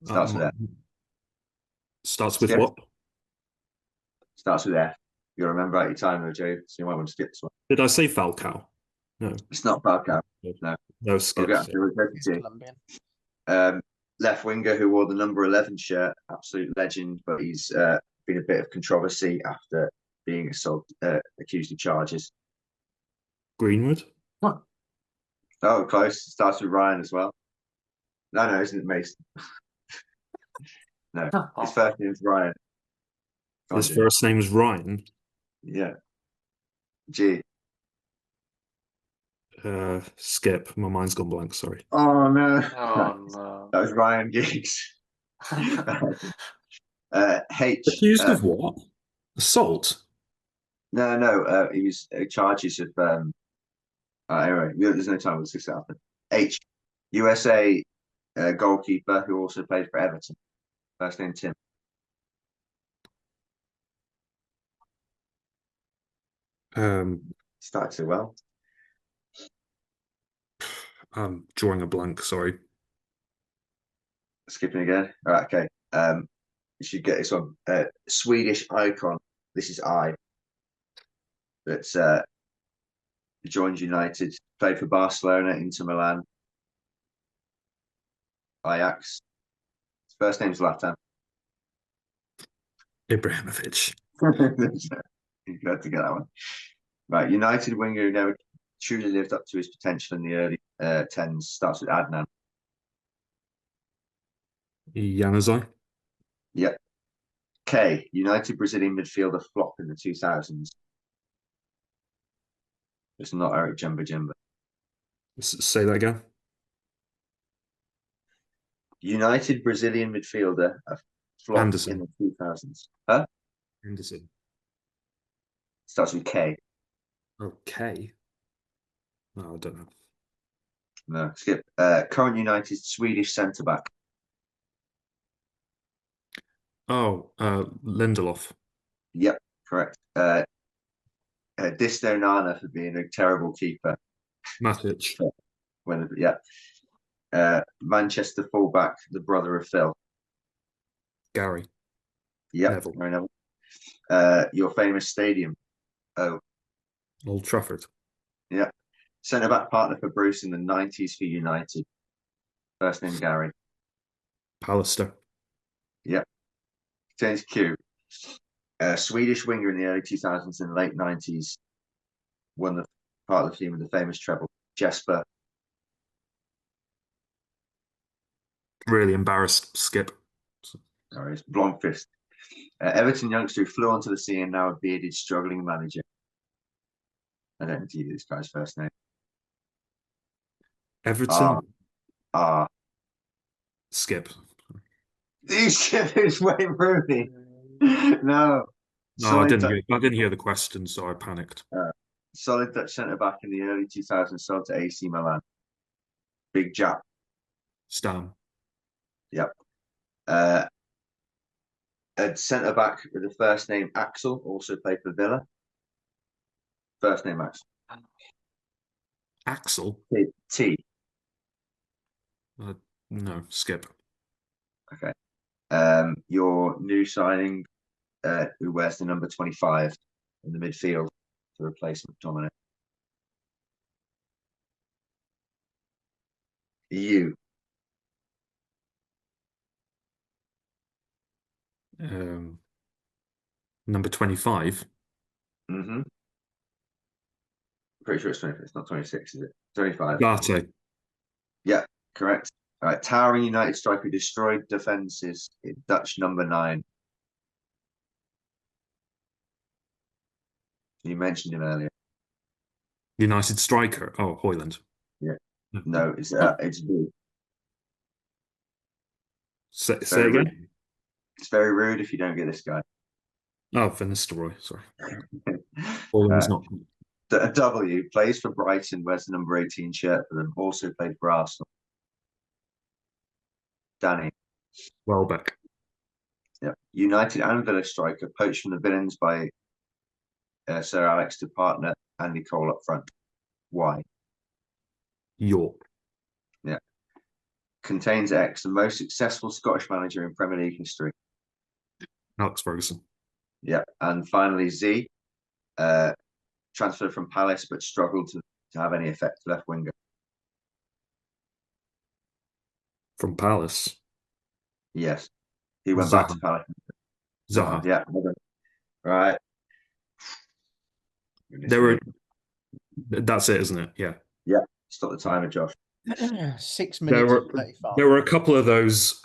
Yeah. Starts with F. Starts with Skip. what? Starts with F. You'll remember at your time though, Joe, so you might want to skip this one. Did I say Falcao? No. It's not Falcao. No. No, skip. We'll go He's to Colombian. left winger who wore the number 11 shirt, absolute legend, but he's been a bit of controversy after being accused of charges. Greenwood? Oh, close. Starts with Ryan as well. No, isn't it Mason? No, his first name's Ryan. His first name's Ryan. Yeah. G. Skip. My mind's gone blank, sorry. Oh, no. Oh no. That was Ryan Giggs. H. Accused of what? Assault? No. He was charges of. Anyway, there's no time. Let's just happen. H. USA goalkeeper who also played for Everton. First name Tim. Started so well. I'm drawing a blank, sorry. Skipping again. All right, okay. You should get this one. Swedish icon. This is I. That's joined United. Played for Barcelona, Inter Milan, Ajax. His first name's Zlatan. Ibrahimovic. You got to get that one. Right, United winger who never truly lived up to his potential in the early tens. Starts with Adnan. Januzaj. Yep. K. United Brazilian midfielder flop in the 2000s. It's not Eric Jemba. Say that again. United Brazilian midfielder flop Anderson. in the 2000s. Huh? Anderson. Starts with K. Okay. No, I don't know. No, skip. Current United Swedish centre back. Oh, Lindelof. Yep, correct. Disto Nana for being a terrible keeper. Matic. Manchester fullback, the brother of Phil. Gary. Yep, Neville. Gary Neville. Your famous stadium. Oh, Old Trafford. yeah. Centre back partner for Bruce in the 90s for United. First name Gary. Pallister. Yep. James Q. Swedish winger in the early 2000s and late 90s. Won the part of the team with the famous treble. Jesper. Really embarrassed. Skip. Sorry, it's Blomqvist. Everton youngster who flew onto the scene and now a bearded, struggling manager. I don't know this guy's first name. Everton. Skip. It's Wayne Rooney. No. No, I didn't hear the question, so I panicked. Solid Dutch centre back in the early 2000s, sold to AC Milan. Big Jap. Stam. Yep. A centre back with the first name Axel, also played for Villa. First name Axel. Axel. T. No, skip. Okay. Your new signing, who wears the number 25 in the midfield to replace McTominay. You. Number 25. Mm-hmm. Pretty sure it's 25. It's not 26, is it? 25. Garte. Yeah, correct. All right. Towering United striker who destroyed defences in Dutch number 9. You mentioned him earlier. United striker. Oh, Hoyland. Yeah. No, it's B. Say again. It's very rude if you don't get this guy. Oh, Van Nistelrooy, sorry. Balling's not. A W, plays for Brighton, wears the number 18 shirt for them, also played for Arsenal. Danny. Welbeck. Yeah. United and Villa striker, poached from the Villains by Sir Alex to partner Andy Cole up front. Why? York. Yeah. Contains X, the most successful Scottish manager in Premier League history. Alex Ferguson. Yeah. And finally, Z, transferred from Palace but struggled to have any effect left winger. From Palace. Yes. He went back to Palace. Zaha. Yeah. Right. That's it, isn't it? Yeah. Yeah. Stop the timer, Josh. 6 minutes and 35. There were a couple of those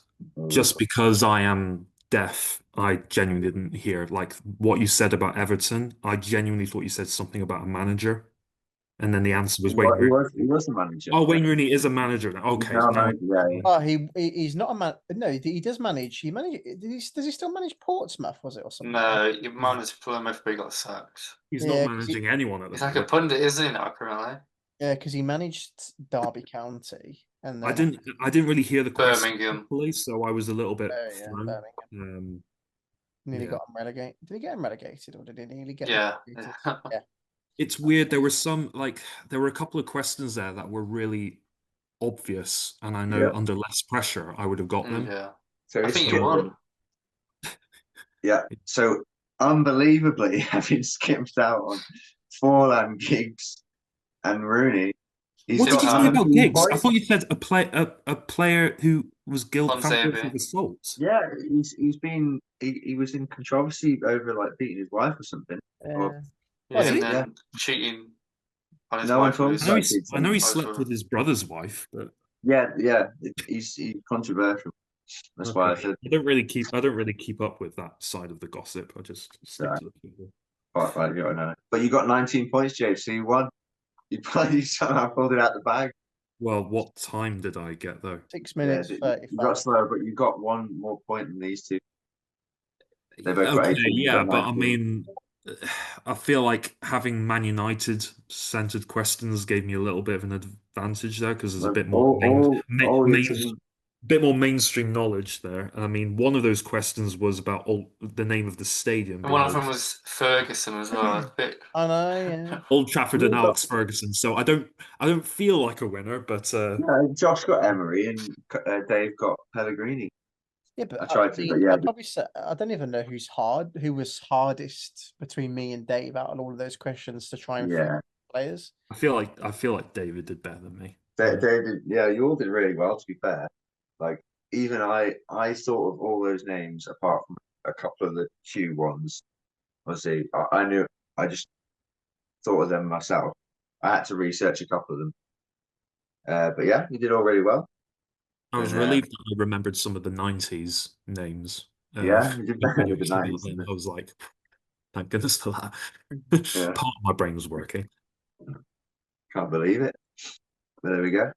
just because I am deaf. I genuinely didn't hear like what you said about Everton. I genuinely thought you said something about a manager. And then the answer was Wayne Rooney. He was the manager. Oh, Wayne Rooney is a manager now. Okay. Yeah. Oh, he's not a man. No, he does manage. He manage. Does he still manage Portsmouth? Was it or something? No, he managed Plymouth, but he got sacked. He's not managing anyone at the He's like a pundit, isn't he now, currently? Yeah, because he managed Derby County, and I then didn't really hear the question Birmingham. properly, so I was a little bit Birmingham. Nearly got him relegated. Did he get him relegated, or did he nearly get? Yeah. Yeah. It's weird. There were a couple of questions there that were really obvious, and I know under less pressure I would have got them. Yeah. So I think you won. Yeah. So unbelievably, having skipped out on Forlan, Giggs, and Rooney. What did you say about Giggs? I thought you said a player who was found guilty of assault. Yeah, he was in controversy over like beating his wife or something. Cheating on his No wife. one talks I know he slept with his brother's wife, but he's controversial. That's why I said I don't really keep up with that side of the gossip. I just stick to the people. Right, you know. But you got 19 points, James. So you won. You somehow pulled it out the bag. Well, what time did I get though? 6 minutes 35. You got slow, but you got one more point than these two. They both got 18, yeah, but I mean, I feel like having Man United centered questions gave me a little bit of an advantage there because there's a bit more bit more mainstream knowledge there. And I mean, one of those questions was about the name of the stadium. And one of them was Ferguson as well. I know, yeah. Old Trafford and Alex Ferguson. So I don't feel like a winner, but Josh got Emery and Dave got Pellegrini. Yeah, but I tried to. I'd probably say I don't even know who was hardest between me and Dave out of all of those questions to try and find players. I feel like David did better than me. David, you all did really well, to be fair. Like even I thought of all those names apart from a couple of the few ones. Obviously, I knew. I just thought of them myself. I had to research a couple of them. But yeah, you did all really well. I was relieved that I remembered some of the 90s names. You did better with the 90s. I was like, thank goodness for that. Part of my brain was working. Can't believe it. But there we go.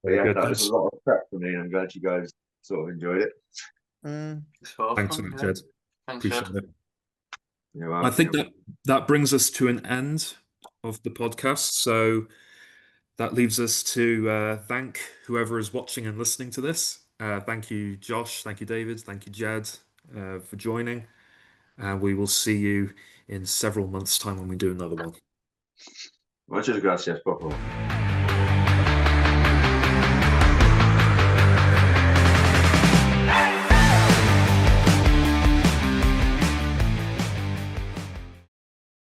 But that was a lot of prep for me, and I'm glad you guys sort of enjoyed it. Thanks so much, Jed. Appreciate it. I think that brings us to an end of the podcast. So that leaves us to thank whoever is watching and listening to this. Thank you, Josh. Thank you, David. Thank you, Jed, for joining. And we will see you in several months' time when we do another one. Muchas gracias, por favor.